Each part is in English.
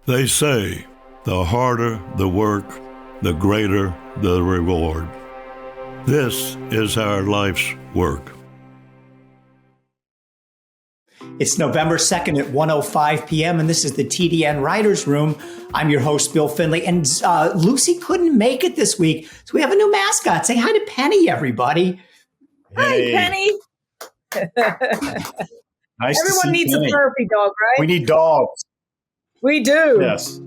They say the harder the work, the greater the reward. This is our life's work. It's November 2nd at 1:05 p.m., and this is the TDN Writers Room. I'm your host, Bill Finley, and Lucy couldn't make it this week, so we have a new mascot. Say hi to Penny, everybody. Hey. Hi, Penny. Nice. Everyone needs Penny. A therapy dog, right? We need dogs. We do. Yes.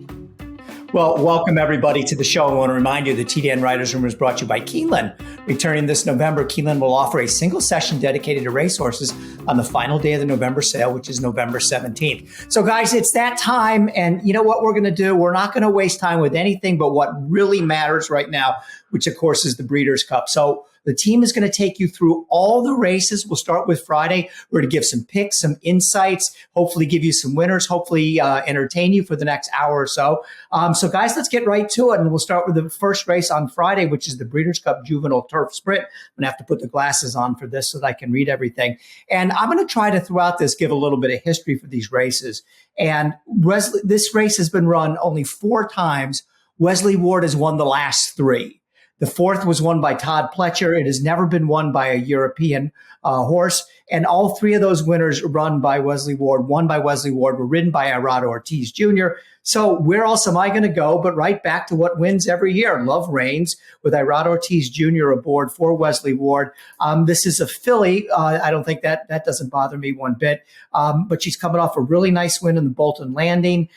Well, welcome everybody to the show. I want to remind you the TDN Writers Room is brought to you by Keeneland. Returning this November, Keeneland will offer a single session dedicated to racehorses on the final day of the November sale, which is November 17th. So guys, it's that time. And you know what we're going to do? We're not going to waste time with anything but what really matters right now, which of course is the Breeders' Cup. So the team is going to take you through all the races. We'll start with Friday. We're going to give some picks, some insights, hopefully give you some winners, hopefully entertain you for the next hour or so. So guys, let's get right to it. And we'll start with the first race on Friday, which is the Breeders' Cup Juvenile Turf Sprint. I'm going to have to put the glasses on for this so that I can read everything. And I'm going to try to, throughout this, give a little bit of history for these races. And this race has been run only 4 times. Wesley Ward has won the last 3. The 4th was won by Todd Pletcher. It has never been won by a European horse. And all 3 of those winners won by Wesley Ward, were ridden by Irado Ortiz Jr. So where else am I going to go but right back to what wins every year? Love Reigns with Irado Ortiz Jr. aboard for Wesley Ward. This is a filly. I don't think that doesn't bother me one bit. But she's coming off a really nice win in the Bolton Landing.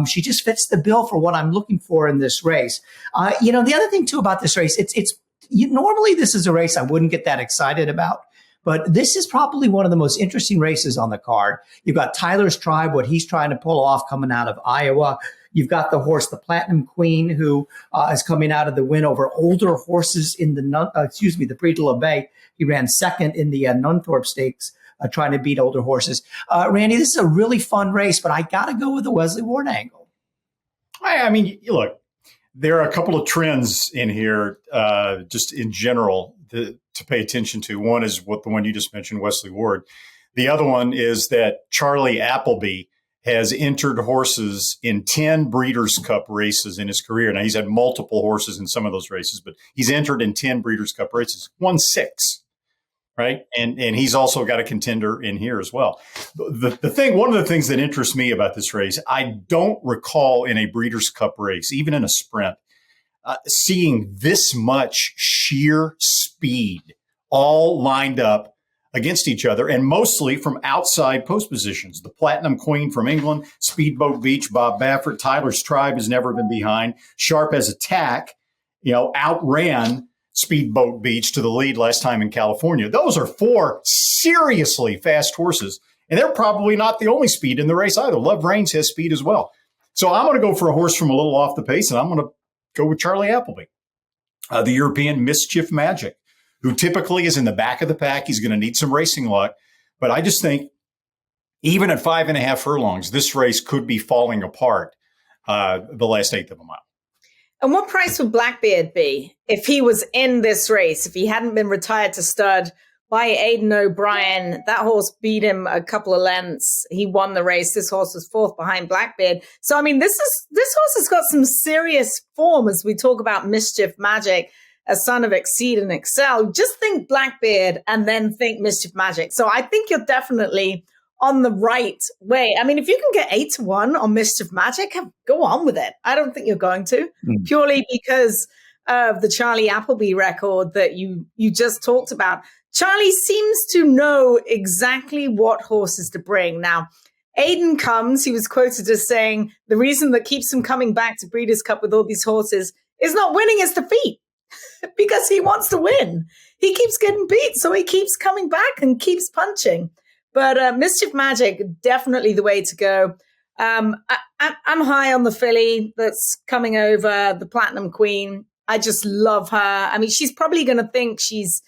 She just fits the bill for what I'm looking for in this race. The other thing too about this race, normally this is a race I wouldn't get that excited about. But this is probably one of the most interesting races on the card. You've got Tyler's Tribe, what he's trying to pull off coming out of Iowa. You've got the horse, the Platinum Queen, who is coming out of the win over older horses in the Prix de la Bay. He ran second in the Nunthorpe Stakes, trying to beat older horses. Randy, this is a really fun race, but I got to go with the Wesley Ward angle. I mean, look, there are a couple of trends in here, just in general, to pay attention to. One is the one you just mentioned, Wesley Ward. The other one is that Charlie Appleby has entered horses in 10 Breeders' Cup races in his career. Now, he's had multiple horses in some of those races, but he's entered in 10 Breeders' Cup races, won 6, right? And he's also got a contender in here as well. One of the things that interests me about this race, I don't recall in a Breeders' Cup race, even in a sprint, seeing this much sheer speed all lined up against each other, and mostly from outside post positions. The Platinum Queen from England, Speedboat Beach, Bob Baffert, Tyler's Tribe has never been behind. Sharp as Attack, outran Speedboat Beach to the lead last time in California. Those are 4 seriously fast horses, and they're probably not the only speed in the race either. Love Reigns has speed as well. So I'm going to go for a horse from a little off the pace, and I'm going to go with Charlie Appleby, the European Mischief Magic, who typically is in the back of the pack. He's going to need some racing luck. But I just think even at 5.5 furlongs, this race could be falling apart the last 1/8 of a mile. And what price would Blackbeard be if he was in this race, if he hadn't been retired to stud by Aidan O'Brien? That horse beat him a couple of lengths. He won the race. This horse was 4th behind Blackbeard. So, I mean, this horse has got some serious form as we talk about Mischief Magic, a son of Exceed and Excel. Just think Blackbeard and then think Mischief Magic. So I think you're definitely on the right way. I mean, if you can get 8-1 on Mischief Magic, go on with it. I don't think you're going to, purely because of the Charlie Appleby record that you just talked about. Charlie seems to know exactly what horses to bring. Now, Aidan comes, he was quoted as saying, the reason that keeps him coming back to Breeders' Cup with all these horses is not winning, it's defeat. Because he wants to win. He keeps getting beat, so he keeps coming back and keeps punching. But Mischief Magic, definitely the way to go. I'm high on the filly that's coming over, the Platinum Queen. I just love her. I mean, she's probably going to think she's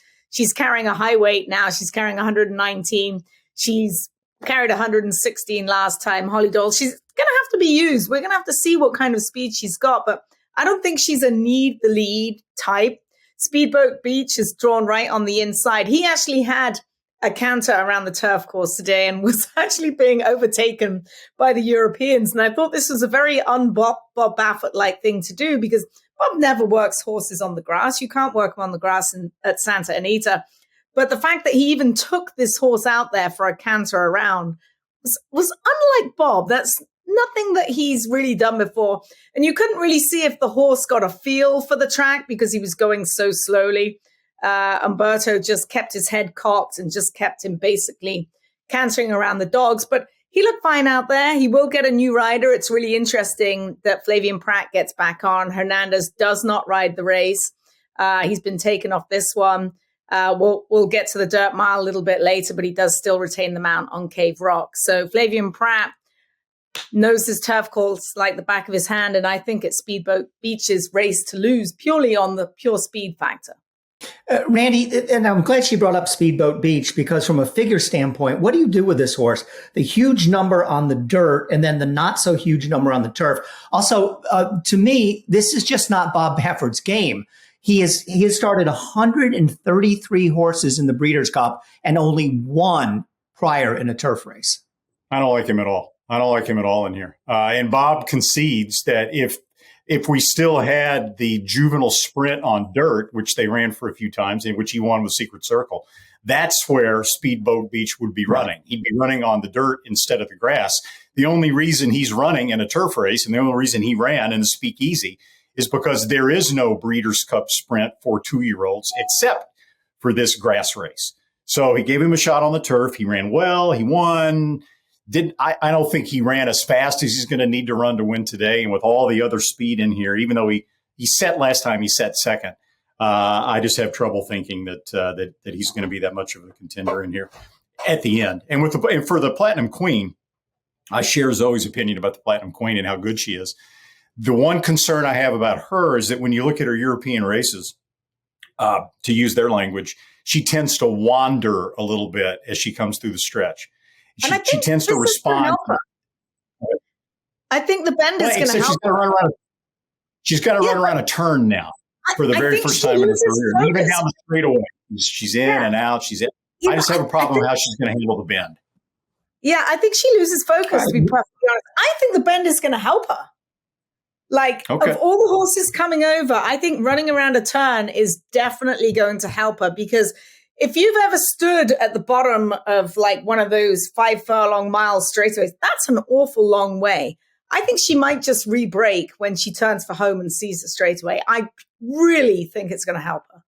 carrying a high weight now. She's carrying 119. She's carried 116 last time. Holly Doyle. She's going to have to be used. We're going to have to see what kind of speed she's got. But I don't think she's a need the lead type. Speedboat Beach is drawn right on the inside. He actually had a canter around the turf course today and was actually being overtaken by the Europeans. And I thought this was a very un-Bob Baffert-like thing to do, because Bob never works horses on the grass. You can't work them on the grass at Santa Anita. But the fact that he even took this horse out there for a canter around was unlike Bob. That's nothing that he's really done before. And you couldn't really see if the horse got a feel for the track because he was going so slowly. Umberto just kept his head cocked and just kept him basically cantering around the dogs. But he looked fine out there. He will get a new rider. It's really interesting that Flavien Prat gets back on. Hernandez does not ride the race. He's been taken off this one. We'll get to the dirt mile a little bit later, but he does still retain the mount on Cave Rock. So Flavien Prat knows his turf course like the back of his hand, and I think it's Speedboat Beach's race to lose purely on the pure speed factor. Randy, and I'm glad she brought up Speedboat Beach, because from a figure standpoint, what do you do with this horse? The huge number on the dirt and then the not so huge number on the turf. Also, to me, this is just not Bob Baffert's game. He has started 133 horses in the Breeders' Cup and only one prior in a turf race. I don't like him at all. I don't like him at all in here. And Bob concedes that if we still had the juvenile sprint on dirt, which they ran for a few times, in which he won with Secret Circle, that's where Speedboat Beach would be running. He'd be running on the dirt instead of the grass. The only reason he's running in a turf race, and the only reason he ran in the Speakeasy, is because there is no Breeders' Cup sprint for 2-year-olds except for this grass race. So he gave him a shot on the turf. He ran well. He won. I don't think he ran as fast as he's going to need to run to win today. And with all the other speed in here, even though he set last time, he set second. I just have trouble thinking that he's going to be that much of a contender in here at the end. And for the Platinum Queen, I share Zoe's opinion about the Platinum Queen and how good she is. The one concern I have about her is that when you look at her European races, to use their language, she tends to wander a little bit as she comes through the stretch. She tends to respond. I think the bend is going to help her. She's got to run around a turn now for the very first time in her career. Even down the straightaway, she's in and out. She's in. I just have a problem with how she's going to handle the bend. Yeah, I think she loses focus, to be perfectly honest. I think the bend is going to help her. Of all the horses coming over, I think running around a turn is definitely going to help her, because if you've ever stood at the bottom of one of those 5 furlong mile straightaways, that's an awful long way. I think she might just re-brake when she turns for home and sees the straightaway. I really think it's going to help her.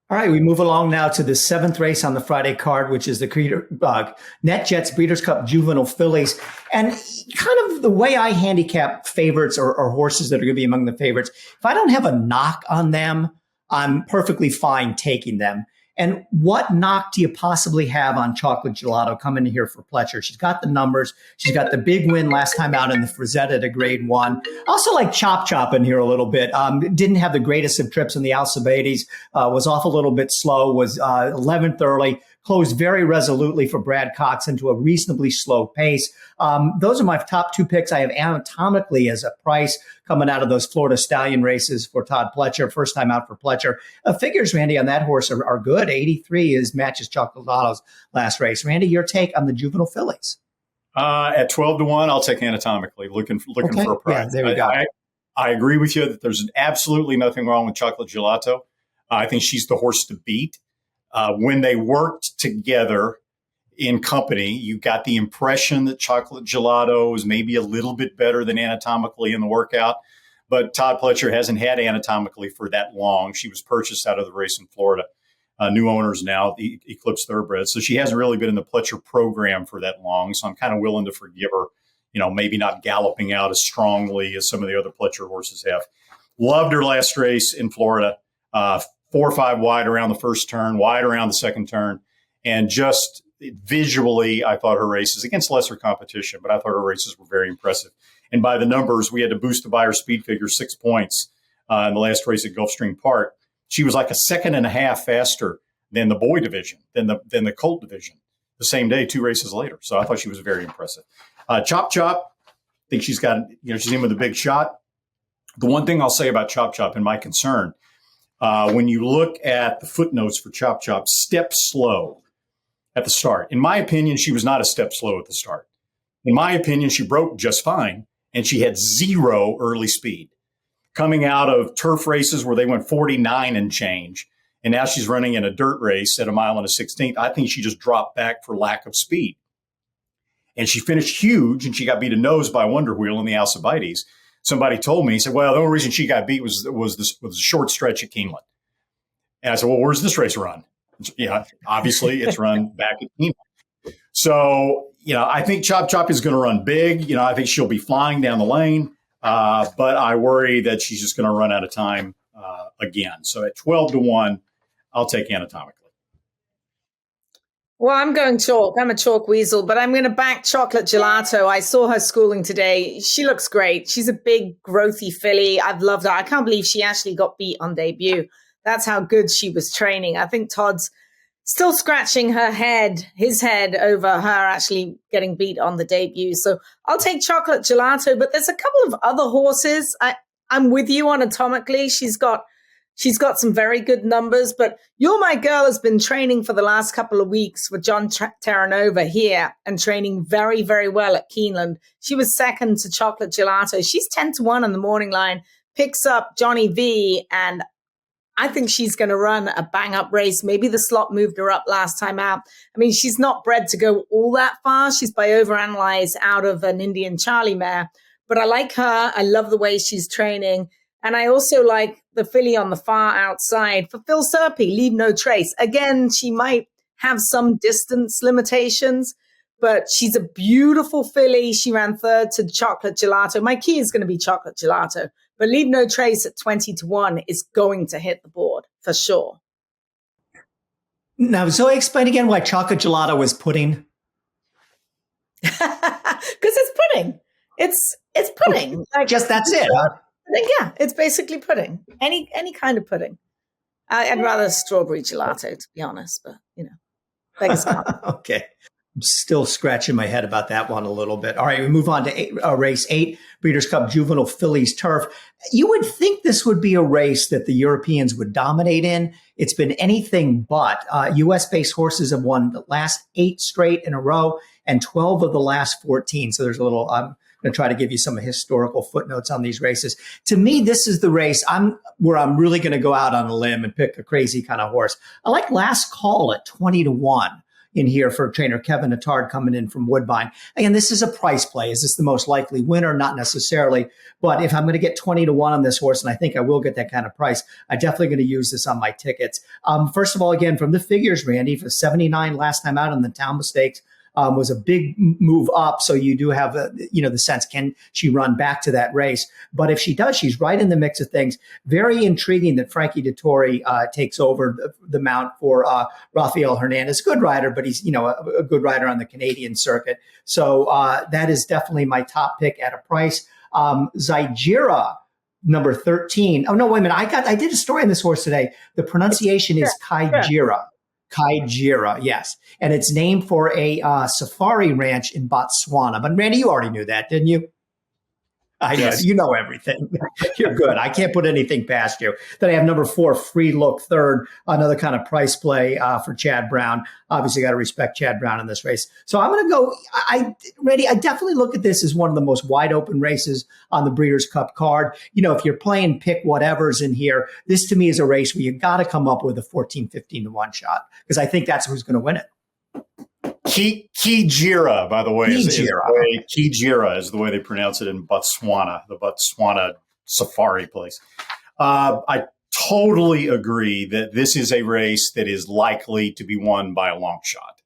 All right, we move along now to the 7th race on the Friday card, which is the NetJets Breeders' Cup Juvenile Fillies. And kind of the way I handicap favorites or horses that are going to be among the favorites, if I don't have a knock on them, I'm perfectly fine taking them. And what knock do you possibly have on Chocolate Gelato coming in here for Pletcher? She's got the numbers. She's got the big win last time out in the Frazetta to Grade 1. Also like Chop in here a little bit. Didn't have the greatest of trips in the Alcibiades. Was off a little bit slow. Was 11th early. Closed very resolutely for Brad Cox into a reasonably slow pace. Those are my top 2 picks. I have Anatomically as a price coming out of those Florida Stallion races for Todd Pletcher. First time out for Pletcher. Figures, Randy, on that horse are good. 83 matches Chocolato's last race. Randy, your take on the Juvenile Fillies? At 12-1, I'll take Anatomically. Looking for a price. Yeah, there we go. I agree with you that there's absolutely nothing wrong with Chocolate Gelato. I think she's the horse to beat. When they worked together in company, you got the impression that Chocolate Gelato was maybe a little bit better than Anatomically in the workout. But Todd Pletcher hasn't had Anatomically for that long. She was purchased out of the race in Florida. New owners now, the Eclipse Thoroughbred. So she hasn't really been in the Pletcher program for that long. So I'm kind of willing to forgive her, maybe not galloping out as strongly as some of the other Pletcher horses have. Loved her last race in Florida. 4 or 5 wide around the first turn, wide around the second turn. And just visually, I thought her races against lesser competition, but I thought her races were very impressive. And by the numbers, we had to boost the buyer speed figure 6 points in the last race at Gulfstream Park. She was like a second and a half faster than the boy division, than the colt division the same day, 2 races later. So I thought she was very impressive. Chop, I think she's got, she's in with a big shot. The one thing I'll say about Chop and my concern, When you look at the footnotes for Chop Chop, step slow at the start. In my opinion, she was not a step slow at the start. In my opinion, she broke just fine, and she had zero early speed. Coming out of turf races where they went 49 and change, and now she's running in a dirt race at 1 mile and a 16th, I think she just dropped back for lack of speed. And she finished huge, and she got beat a nose by Wonder Wheel in the Alcibiades. Somebody told me, he said, well, the only reason she got beat was the short stretch at Keeneland. And I said, well, where's this race run? Yeah, obviously it's run back at Keeneland. So, I think Chop Chop is going to run big. I think she'll be flying down the lane. But I worry that she's just going to run out of time again. So at 12-1, I'll take Anatomically. Well, I'm going chalk. I'm a chalk weasel, but I'm going to back Chocolate Gelato. I saw her schooling today. She looks great. She's a big, growthy filly. I've loved her. I can't believe she actually got beat on debut. That's how good she was training. I think Todd's still scratching his head over her actually getting beat on the debut. So I'll take Chocolate Gelato, but there's a couple of other horses. I'm with you on Atomically. She's got some very good numbers, but You're My Girl has been training for the last couple of weeks with John Terranova here and training very, very well at Keeneland. She was second to Chocolate Gelato. She's 10-1 on the morning line, picks up Johnny V, and I think she's going to run a bang-up race. Maybe the slot moved her up last time out. I mean, she's not bred to go all that far. She's by overanalyze out of an Indian Charlie mare. But I like her. I love the way she's training. And I also like the filly on the far outside for Phil Serpy, Leave No Trace. Again, she might have some distance limitations, but she's a beautiful filly. She ran third to Chocolate Gelato. My key is going to be Chocolate Gelato. But Leave No Trace at 20-1 is going to hit the board for sure. Now, Zoe, explain again why Chocolate Gelato is pudding. Because it's pudding. It's pudding. Like, just that's it. Huh? Yeah, it's basically pudding. Any kind of pudding. I'd rather strawberry gelato, to be honest, but beggars can't. Okay. I'm still scratching my head about that one a little bit. All right, we move on to race 8, Breeders' Cup Juvenile Fillies Turf. You would think this would be a race that the Europeans would dominate in. It's been anything but. U.S.-based horses have won the last 8 straight in a row and 12 of the last 14. So there's a little, I'm going to try to give you some historical footnotes on these races. To me, this is the race where I'm really going to go out on a limb and pick a crazy kind of horse. I like Last Call at 20-1. In here for trainer Kevin Attard coming in from Woodbine. Again, this is a price play. Is this the most likely winner? Not necessarily. But if I'm going to get 20-1 on this horse, and I think I will get that kind of price, I'm definitely going to use this on my tickets. First of all, again, from the figures, Randy, for 79 last time out in the Town Mistakes, was a big move up. So you do have, the sense, can she run back to that race? But if she does, she's right in the mix of things. Very intriguing that Frankie Dettori takes over the mount for Rafael Hernandez. Good rider, but he's, a good rider on the Canadian circuit. So that is definitely my top pick at a price. Zygira, number 13. Oh, no, wait a minute. I did a story on this horse today. The pronunciation is Kaijira. Kaijira, yes. And it's named for a safari ranch in Botswana. But Randy, you already knew that, didn't you? I know. You know everything. You're good. I can't put anything past you. Then I have number 4, Free Look, third, another kind of price play for Chad Brown. Obviously, got to respect Chad Brown in this race. So I'm going to go, Randy, I definitely look at this as one of the most wide open races on the Breeders' Cup card. If you're playing pick whatever's in here, this to me is a race where you've got to come up with a 14, 15-1 shot because I think that's who's going to win it. Kijira, by the way, Kijira is the way they pronounce it in Botswana, the Botswana safari place. I totally agree that this is a race that is likely to be won by a long shot.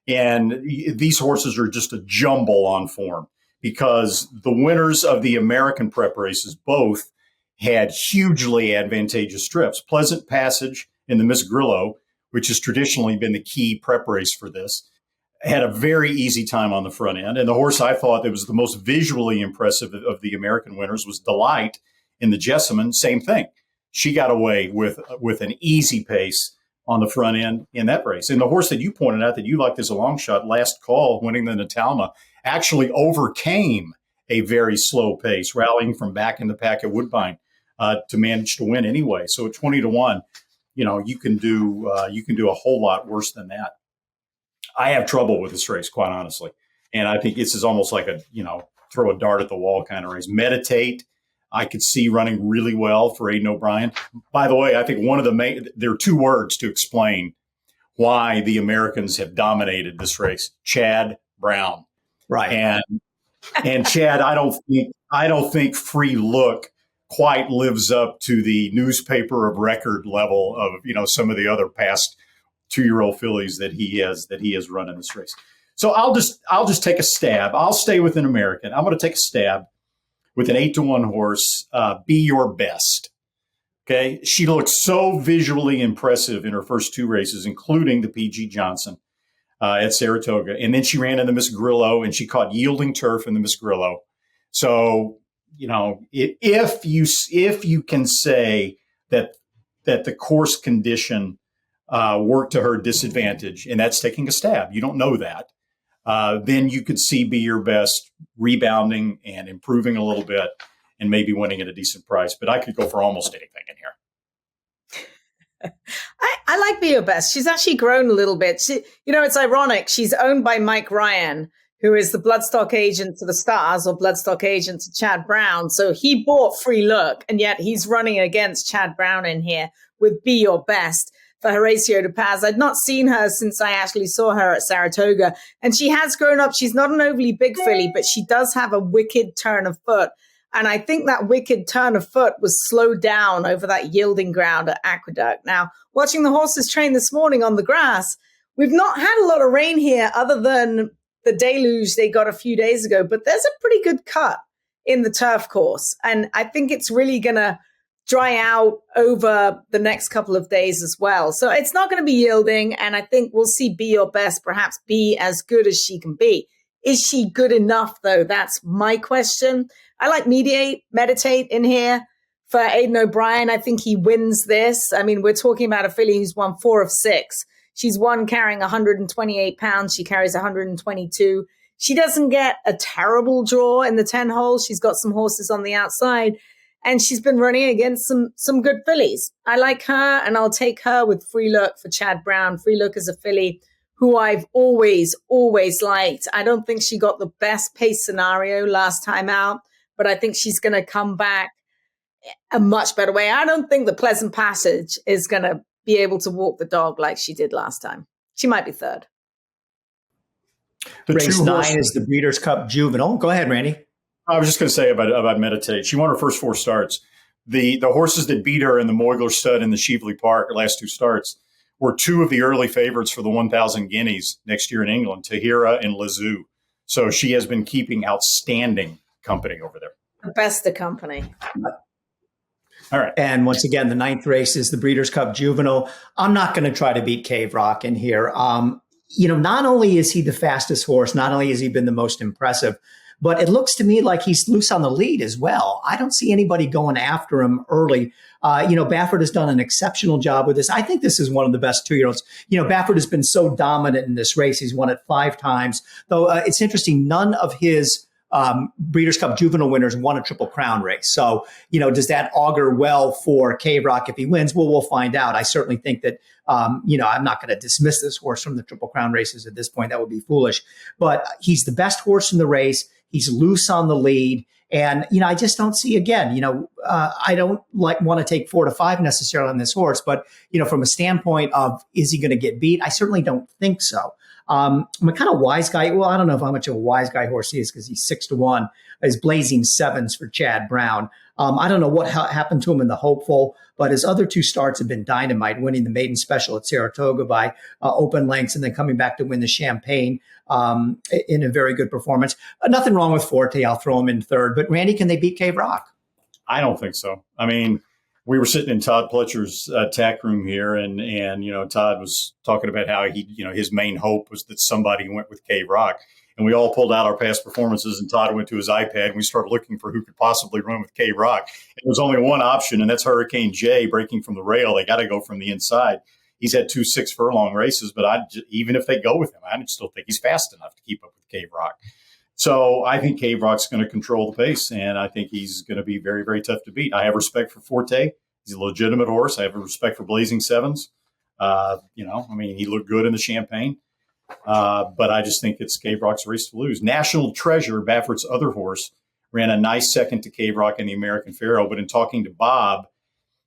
And these horses are just a jumble on form because the winners of the American prep races both had hugely advantageous strips. Pleasant Passage in the Miss Grillo, which has traditionally been the key prep race for this, had a very easy time on the front end. And the horse I thought that was the most visually impressive of the American winners was Delight in the Jessamine. Same thing. She got away with an easy pace on the front end in that race. And the horse that you pointed out that you liked as a long shot, Last Call, winning the Natalma, actually overcame a very slow pace, rallying from back in the pack at Woodbine to manage to win anyway. So at 20-1, you can do a whole lot worse than that. I have trouble with this race, quite honestly. And I think this is almost like a, throw a dart at the wall kind of race. Meditate, I could see running really well for Aidan O'Brien. By the way, I think there are two words to explain why the Americans have dominated this race. Chad Brown. Right. And Chad, I don't think Free Look quite lives up to the newspaper of record level of, some of the other past 2-year-old fillies that he has run in this race. So I'll just take a stab. I'll stay with an American. I'm going to take a stab with an 8-1 horse, Be Your Best. Okay. She looked so visually impressive in her first 2 races, including the PG Johnson at Saratoga. And then she ran in the Miss Grillo and she caught yielding turf in the Miss Grillo. So, if you can say that the course condition worked to her disadvantage, and that's taking a stab, you don't know that, then you could see Be Your Best rebounding and improving a little bit and maybe winning at a decent price. But I could go for almost anything in here. I like Be Your Best. She's actually grown a little bit. It's ironic. She's owned by Mike Ryan, who is the bloodstock agent to the Stars or bloodstock agent to Chad Brown. So he bought Free Look, and yet he's running against Chad Brown in here with Be Your Best for Horacio de Paz. I'd not seen her since I actually saw her at Saratoga, and she has grown up. She's not an overly big filly, but she does have a wicked turn of foot. And I think that wicked turn of foot was slowed down over that yielding ground at Aqueduct. Now, watching the horses train this morning on the grass, we've not had a lot of rain here other than the deluge they got a few days ago, but there's a pretty good cut in the turf course. And I think it's really going to dry out over the next couple of days as well. So it's not going to be yielding. And I think we'll see Be Your Best perhaps be as good as she can be. Is she good enough, though? That's my question. I like Meditate in here for Aidan O'Brien. I think he wins this. I mean, we're talking about a filly who's won 4 of 6. She's won carrying 128 pounds. She carries 122. She doesn't get a terrible draw in the 10 holes. She's got some horses on the outside, and she's been running against some good fillies. I like her, and I'll take her with Free Look for Chad Brown. Free Look is a filly who I've always liked. I don't think she got the best pace scenario last time out, but I think she's going to come back a much better way. I don't think the Pleasant Passage is going to be able to walk the dog like she did last time. She might be third. Race 9 is the Breeders' Cup Juvenile. Go ahead, Randy. I was just going to say about Meditate. She won her first 4 starts. The horses that beat her in the Moigler Stud and the Shively Park, her last 2 starts, were 2 of the early favorites for the 1,000 Guineas next year in England, Tahira and Lazoo. So she has been keeping outstanding company over there. The best of company. All right. And once again, the 9th race is the Breeders' Cup Juvenile. I'm not going to try to beat Cave Rock in here. Not only is he the fastest horse, not only has he been the most impressive, but it looks to me like he's loose on the lead as well. I don't see anybody going after him early. Baffert has done an exceptional job with this. I think this is one of the best 2-year-olds. Baffert has been so dominant in this race. He's won it 5 times. Though it's interesting, none of his Breeders' Cup Juvenile winners won a Triple Crown race. So, does that augur well for K-Rock if he wins? Well, we'll find out. I certainly think that, I'm not going to dismiss this horse from the Triple Crown races at this point. That would be foolish. But he's the best horse in the race. He's loose on the lead. And, I just don't see, again, I don't want to take 4 to 5 necessarily on this horse. But, from a standpoint of, is he going to get beat? I certainly don't think so. I'm a kind of wise guy. Well, I don't know how much of a wise guy horse he is because he's 6-1. His blazing 7s for Chad Brown. I don't know what happened to him in the Hopeful, but his other 2 starts have been dynamite, winning the maiden special at Saratoga by open lengths and then coming back to win the Champagne in a very good performance. Nothing wrong with Forte. I'll throw him in 3rd. But Randy, can they beat Cave Rock? I don't think so. I mean, we were sitting in Todd Pletcher's tack room here, and Todd was talking about how his main hope was that somebody went with Cave Rock, and we all pulled out our past performances, and Todd went to his iPad, and we started looking for who could possibly run with Cave Rock. There was only one option, and that's Hurricane J breaking from the rail. They got to go from the inside. He's had 2 6-furlong races, but even if they go with him, I still think he's fast enough to keep up with Cave Rock. So I think Cave Rock's going to control the pace, and I think he's going to be very, very tough to beat. I have respect for Forte. He's a legitimate horse. I have a respect for Blazing Sevens. He looked good in the Champagne. But I just think it's Cave Rock's race to lose. National Treasure, Baffert's other horse, ran a nice second to Cave Rock in the American Pharoah. But in talking to Bob,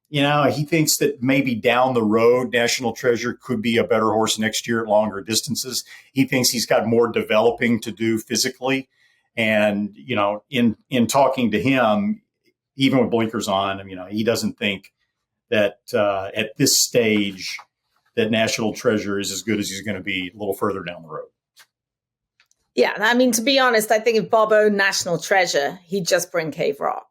he thinks that maybe down the road, National Treasure could be a better horse next year at longer distances. He thinks he's got more developing to do physically. And, in talking to him, even with blinkers on, he doesn't think that at this stage that National Treasure is as good as he's going to be a little further down the road. Yeah, to be honest, I think if Bob owned National Treasure, he'd just bring Cave Rock.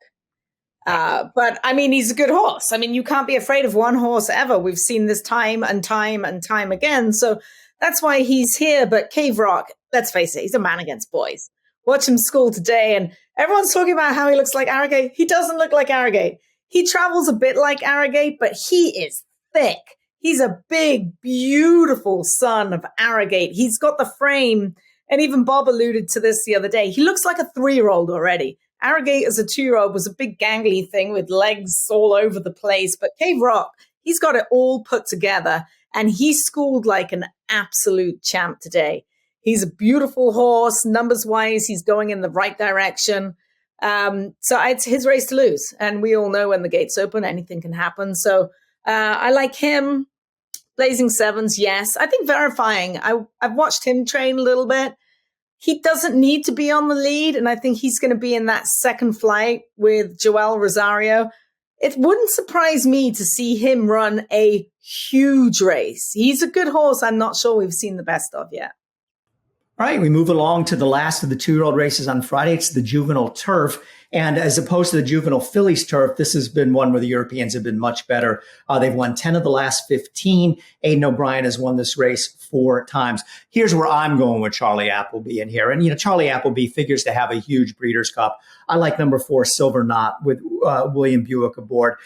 But he's a good horse. You can't be afraid of one horse ever. We've seen this time and time and time again. So that's why he's here. But Cave Rock, let's face it, he's a man against boys. Watch him school today, and everyone's talking about how he looks like Arrogate. He doesn't look like Arrogate. He travels a bit like Arrogate, but he is thick. He's a big, beautiful son of Arrogate. He's got the frame, and even Bob alluded to this the other day. He looks like a 3-year-old already. Arrogate as a 2-year-old was a big gangly thing with legs all over the place. But Cave Rock, he's got it all put together, and he schooled like an absolute champ today. He's a beautiful horse. Numbers-wise, he's going in the right direction. So it's his race to lose. And we all know when the gates open, anything can happen. So I like him. Blazing Sevens, yes. I think Verifying, I've watched him train a little bit. He doesn't need to be on the lead, and I think he's going to be in that second flight with Joel Rosario. It wouldn't surprise me to see him run a huge race. He's a good horse. I'm not sure we've seen the best of yet. All right, we move along to the last of the 2-year-old races on Friday. It's the Juvenile Turf. And as opposed to the Juvenile Fillies Turf, this has been one where the Europeans have been much better. They've won 10 of the last 15. Aidan O'Brien has won this race 4 times. Here's where I'm going with Charlie Appleby in here. And, Charlie Appleby figures to have a huge Breeders' Cup. I like number 4, Silver Knot, with William Buick aboard.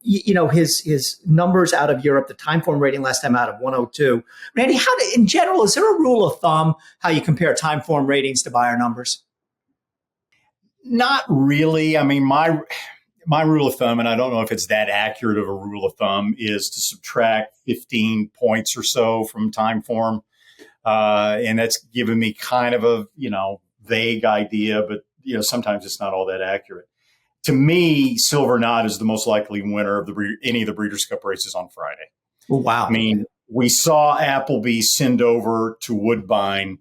His numbers out of Europe, the time form rating last time out of 102. Randy, in general, is there a rule of thumb how you compare time form ratings to buyer numbers? Not really. My rule of thumb, and I don't know if it's that accurate of a rule of thumb, is to subtract 15 points or so from time form. And that's given me kind of a, vague idea, but, sometimes it's not all that accurate. To me, Silver Knot is the most likely winner of any of the Breeders' Cup races on Friday. Oh, wow. We saw Appleby send over to Woodbine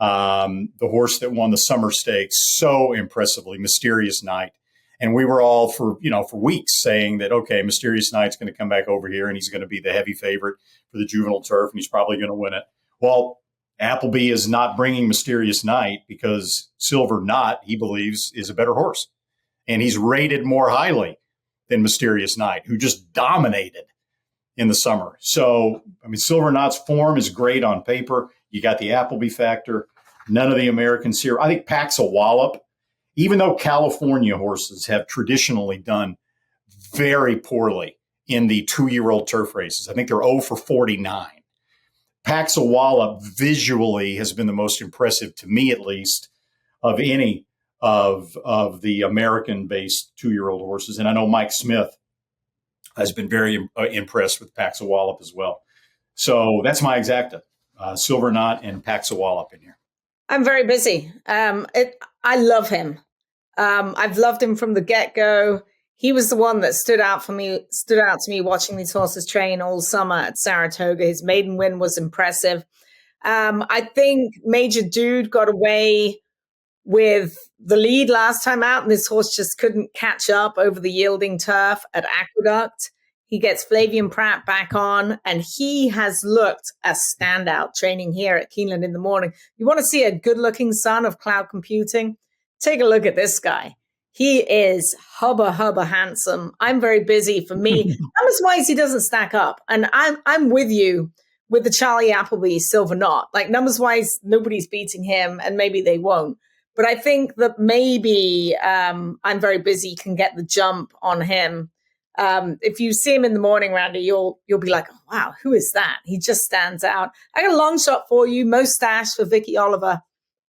the horse that won the Summer Stakes so impressively, Mysterious Night. And we were all for weeks saying that, okay, Mysterious Night's going to come back over here and he's going to be the heavy favorite for the Juvenile Turf and he's probably going to win it. Well, Appleby is not bringing Mysterious Night because Silver Knot, he believes, is a better horse. And he's rated more highly than Mysterious Night, who just dominated in the summer. So, Silver Knot's form is great on paper. You got the Appleby factor. None of the Americans here. I think Paxa Wallop, even though California horses have traditionally done very poorly in the 2-year-old turf races, I think they're 0 for 49. Paxa Wallop visually has been the most impressive, to me at least, of any of the American-based 2-year-old horses. And I know Mike Smith has been very impressed with Paxa Wallop as well. So that's my exacta. Silver Knot and Paxa Wallop in here. I'm very busy. I love him. I've loved him from the get-go. He was the one that stood out to me watching these horses train all summer at Saratoga. His maiden win was impressive. I think Major Dude got away with the lead last time out, and this horse just couldn't catch up over the yielding turf at Aqueduct. He gets Flavian Pratt back on, and he has looked a standout training here at Keeneland in the morning. You want to see a good-looking son of cloud computing? Take a look at this guy. He is hubba handsome. I'm very busy. For me, numbers-wise, he doesn't stack up. And I'm with you with the Charlie Appleby Silver Knot. Like, numbers-wise, nobody's beating him, and maybe they won't. But I think that maybe I'm very busy can get the jump on him. If you see him in the morning, Randy, you'll be like, oh, wow, who is that? He just stands out. I got a long shot for you, Mustache for Vicky Oliver.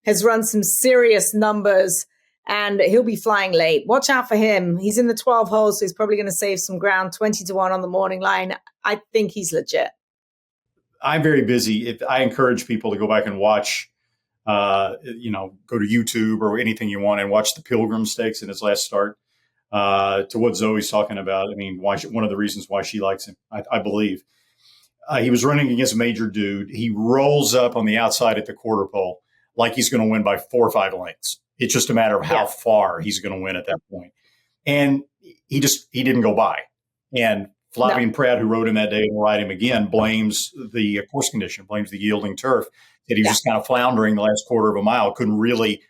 has run some serious numbers, and he'll be flying late. Watch out for him. He's in the 12 holes, so he's probably going to save some ground. 20-1 on the morning line. I think he's legit. I'm very busy. I encourage people to go back and watch, go to YouTube or anything you want and watch the Pilgrim Stakes in his last start. To what Zoe's talking about, I mean, one of the reasons why she likes him, I believe. He was running against a major dude. He rolls up on the outside at the quarter pole like he's going to win by 4 or 5 lengths. It's just a matter of how far he's going to win at that point. And he didn't go by. And Flavien Prat, who rode him that day and will ride him again, blames the course condition, blames the yielding turf. That he was just kind of floundering the last quarter of a mile, couldn't really,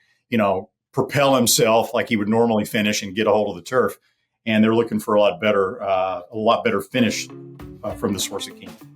propel himself like he would normally finish and get a hold of the turf. And they're looking for a lot better finish from this horse at Keeneland.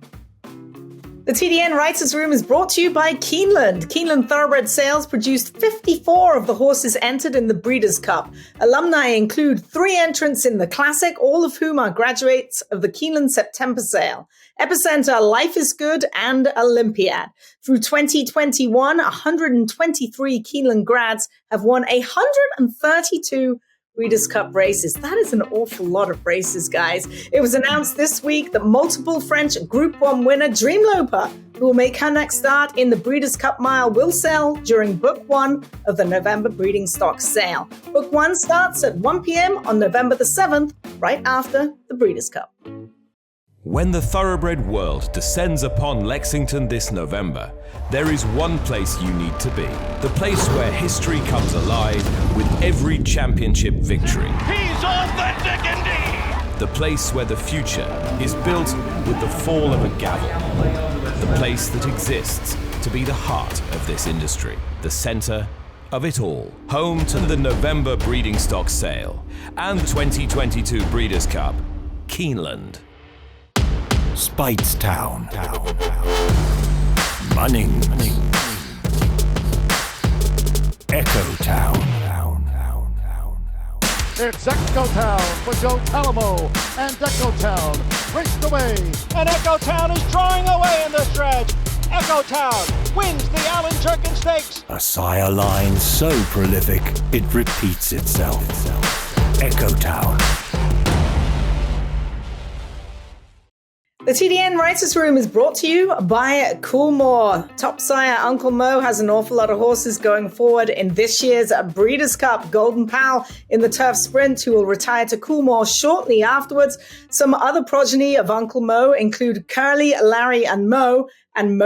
The TDN Writers' Room is brought to you by Keeneland. Keeneland Thoroughbred Sales produced 54 of the horses entered in the Breeders' Cup. Alumni include 3 entrants in the Classic, all of whom are graduates of the Keeneland September sale. Epicenter, Life is Good, and Olympiad. Through 2021, 123 Keeneland grads have won 132 Breeders' Cup races. That is an awful lot of races, guys. It was announced this week that multiple French Group 1 winner Dream Loper, who will make her next start in the Breeders' Cup Mile, will sell during Book 1 of the November breeding stock sale. Book 1 starts at 1 p.m. on November the 7th, right after the Breeders' Cup. When the thoroughbred world descends upon Lexington this November, there is one place you need to be. The place where history comes alive with every championship victory. He's authentic indeed! The place where the future is built with the fall of a gavel. The place that exists to be the heart of this industry. The center of it all. Home to the November breeding stock sale and 2022 Breeders' Cup, Keeneland. Speightstown, Munning, Echo Town. It's Echo Town for Joe Talamo, and Echo Town raced away. And Echo Town is drawing away in the stretch. Echo Town wins the Allen Jerkin Stakes. A sire line so prolific, it repeats itself. Echo Town. The TDN Writers' Room is brought to you by Coolmore. Top sire Uncle Mo has an awful lot of horses going forward in this year's Breeders' Cup. Golden Pal in the Turf Sprint, who will retire to Coolmore shortly afterwards. Some other progeny of Uncle Mo include Curly, Larry, and Mo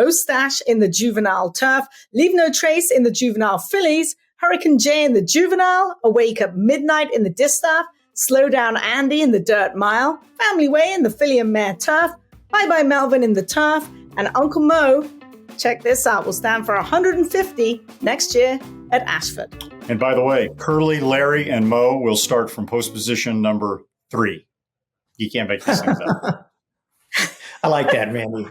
Stash in the Juvenile Turf, Leave No Trace in the Juvenile Fillies, Hurricane J in the Juvenile, Awake at Midnight in the Distaff, Slow Down Andy in the Dirt Mile, Family Way in the Filly and Mare Turf, Bye Bye Melvin in the Turf, and Uncle Mo, check this out, will stand for 150 next year at Ashford. And by the way, Curly, Larry, and Mo will start from post position number 3. You can't make these things up. I like that, Randy.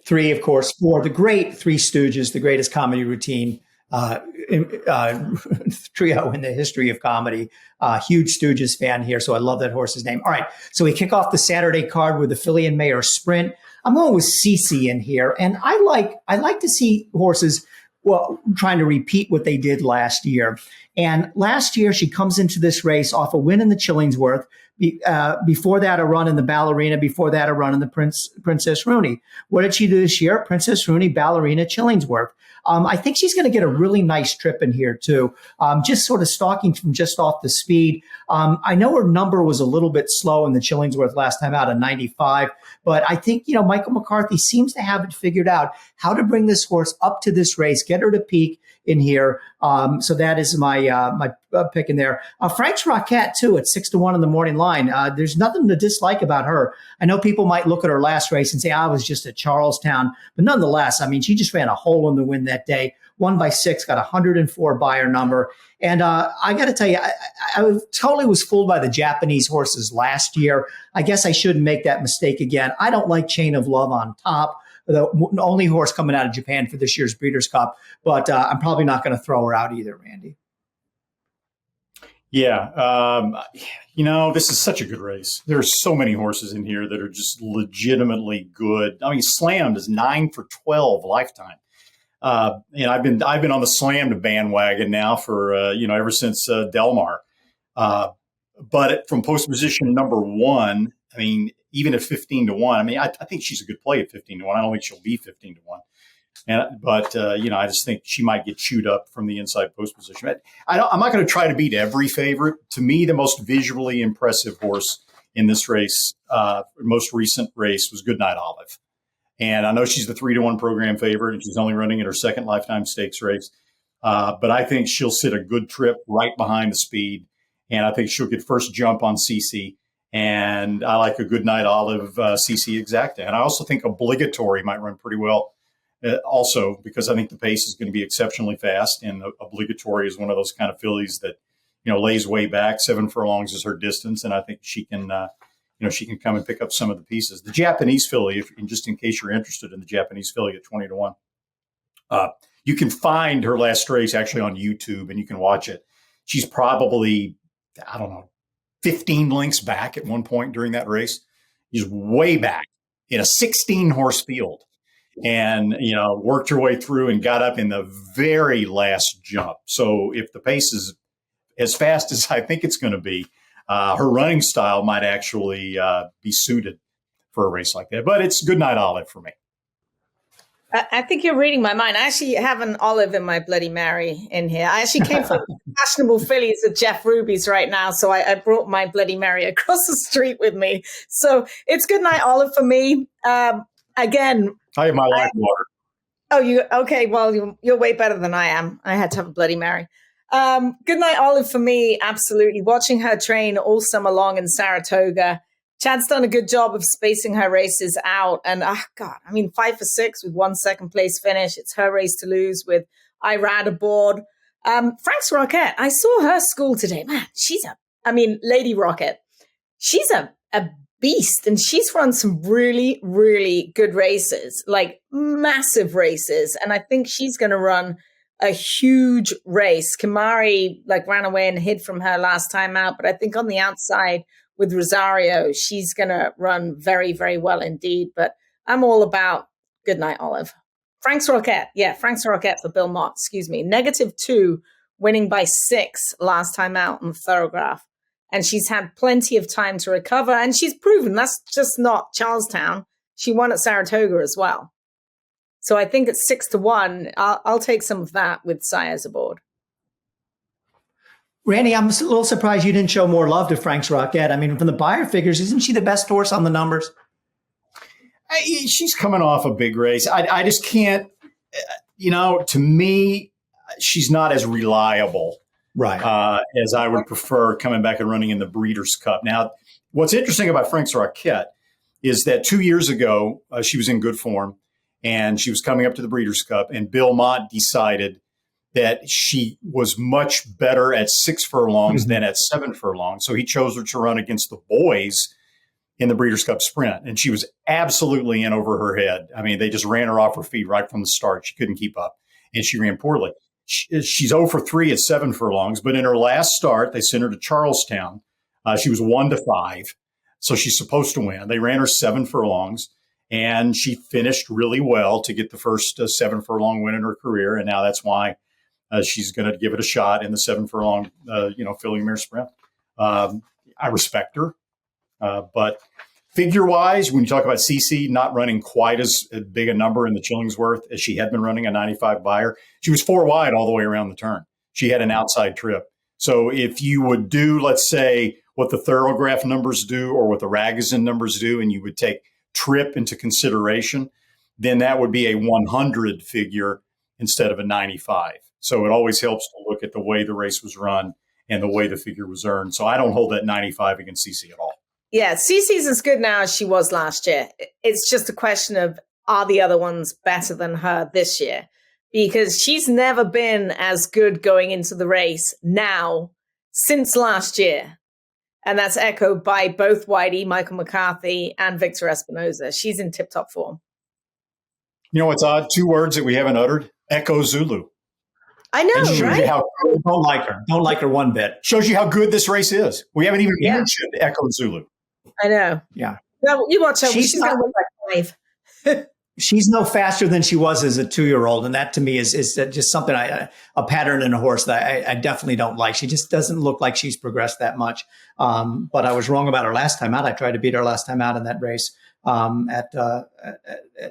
3, of course, 4. The great Three Stooges, the greatest comedy routine trio in the history of comedy. Huge Stooges fan here, so I love that horse's name. All right, so we kick off the Saturday card with the Filly and Mare Sprint. I'm going with Cece in here, and I like to see horses trying to repeat what they did last year. And last year, she comes into this race off a win in the Chillingsworth. Before that, a run in the Ballerina. Before that, a run in the Princess Rooney. What did she do this year? Princess Rooney, Ballerina, Chillingsworth. I think she's going to get a really nice trip in here, too. Just sort of stalking from just off the speed. I know her number was a little bit slow in the Chillingsworth last time out, at 95. But I think, Michael McCarthy seems to have it figured out how to bring this horse up to this race, get her to peak in here. So that is my pick in there. Frank's Rockette, too, at 6-1 on the morning line. There's nothing to dislike about her. I know people might look at her last race and say, I was just at Charlestown. But nonetheless, I mean, she just ran a hole in the wind that day. Won by 6, got 104 buyer number. And I got to tell you, I totally was fooled by the Japanese horses last year. I guess I shouldn't make that mistake again. I don't like Chain of Love on top, the only horse coming out of Japan for this year's Breeders' Cup. But I'm probably not going to throw her out either, Randy. Yeah. This is such a good race. There's so many horses in here that are just legitimately good. I mean, Slammed is 9 for 12 lifetime. And I've been on the slammed bandwagon now for ever since Del Mar. But from post position number 1, I mean, even at 15-1, I mean, I think she's a good play at 15-1. I don't think she'll be 15-1. But I just think she might get chewed up from the inside post position. I'm not going to try to beat every favorite. To me, the most visually impressive horse in this race, most recent race, was Goodnight Olive. And I know she's the 3-1 program favorite, and she's only running in her second Lifetime Stakes race. But I think she'll sit a good trip right behind the speed. And I think she'll get first jump on CC. And I like a Goodnight Olive CC Exacta. And I also think Obligatory might run pretty well also, because I think the pace is going to be exceptionally fast. And Obligatory is one of those kind of fillies that, lays way back. 7 furlongs is her distance. And I think she can she can come and pick up some of the pieces. The Japanese filly, just in case you're interested in the Japanese filly at 20-1, you can find her last race actually on YouTube, and you can watch it. She's probably, 15 lengths back at one point during that race. She's way back in a 16-horse field, and worked her way through and got up in the very last jump. So if the pace is as fast as I think it's going to be, her running style might actually be suited for a race like that. But it's Goodnight Olive for me. I think you're reading my mind. I actually have an Olive in my Bloody Mary in here. I actually came from Fashionable Fillies at Jeff Ruby's right now, so I brought my Bloody Mary across the street with me. So it's Goodnight Olive for me. Again, I have my life water. Oh, you okay? Well, you're way better than I am. I had to have a Bloody Mary. Goodnight Olive for me, absolutely. Watching her train all summer long in Saratoga. Chad's done a good job of spacing her races out. And, 5 for 6 with 1 second place finish. It's her race to lose with Irad aboard. Frank's Rocket, I saw her school today. Man, Lady Rocket. She's a beast. And she's run some really, really good races, like massive races. And I think she's going to run a huge race. Kamari ran away and hid from her last time out. But I think on the outside, with Rosario, she's going to run very, very well indeed. But I'm all about Goodnight Olive. Frank's Rocket. Yeah, Frank's Rocket for Bill Mott. Excuse me. -2, winning by 6 last time out on the Thoroughgraph. And she's had plenty of time to recover. And she's proven that's just not Charlestown. She won at Saratoga as well. So I think it's 6-1. I'll take some of that with Sires aboard. Randy, I'm a little surprised you didn't show more love to Frank's Rocket. I mean, from the buyer figures, isn't she the best horse on the numbers? She's coming off a big race. I just can't, to me, she's not as reliable as I would prefer coming back and running in the Breeders' Cup. Now, what's interesting about Frank's Rocket is that 2 years ago, she was in good form, and she was coming up to the Breeders' Cup, and Bill Mott decided that she was much better at 6 furlongs than at 7 furlongs. So he chose her to run against the boys in the Breeders' Cup Sprint. And she was absolutely in over her head. I mean, they just ran her off her feet right from the start. She couldn't keep up, and she ran poorly. She's 0 for 3 at 7 furlongs, but in her last start, they sent her to Charlestown. She was 1-5, so she's supposed to win. They ran her 7 furlongs, and she finished really well to get the first 7 furlong win in her career. And now that's why she's going to give it a shot in the 7 furlong, filly mare sprint. I respect her. But figure-wise, when you talk about CC not running quite as big a number in the Chillingsworth as she had been running a 95 buyer, she was 4 wide all the way around the turn. She had an outside trip. So if you would do, let's say, what the Thoroughgraph numbers do or what the Ragozin numbers do, and you would take trip into consideration, then that would be a 100 figure instead of a 95. So it always helps to look at the way the race was run and the way the figure was earned. So I don't hold that 95 against CC at all. Yeah, CC's as good now as she was last year. It's just a question of, are the other ones better than her this year? Because she's never been as good going into the race now since last year. And that's echoed by both Whitey, Michael McCarthy, and Victor Espinoza. She's in tip-top form. You know what's odd? 2 words that we haven't uttered. Echo Zulu. I know, right? Don't like her. Don't like her one bit. Shows you how good this race is. We haven't even mentioned Echo Zulu. I know. Yeah. No, you watch her. She's got to win by 5. She's no faster than she was as a 2-year-old. And that to me is just something, a pattern in a horse that I definitely don't like. She just doesn't look like she's progressed that much. But I was wrong about her last time out. I tried to beat her last time out in that race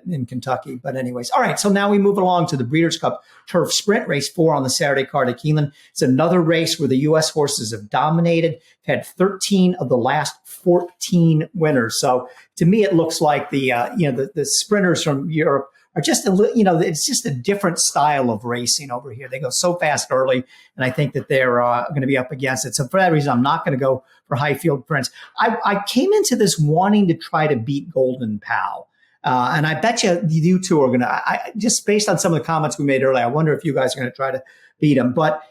in Kentucky. But anyways, all right. So now we move along to the Breeders' Cup Turf Sprint, race 4 on the Saturday card at Keeneland. It's another race where the U.S. horses have dominated, had 13 of the last 14 winners. So to me, it looks like the sprinters from Europe are just it's just a different style of racing over here. They go so fast early, and I think that they're going to be up against it. So for that reason, I'm not going to go for Highfield Prince. I came into this wanting to try to beat Golden Pal. And I bet you two are going to, just based on some of the comments we made earlier, I wonder if you guys are going to try to beat him. But,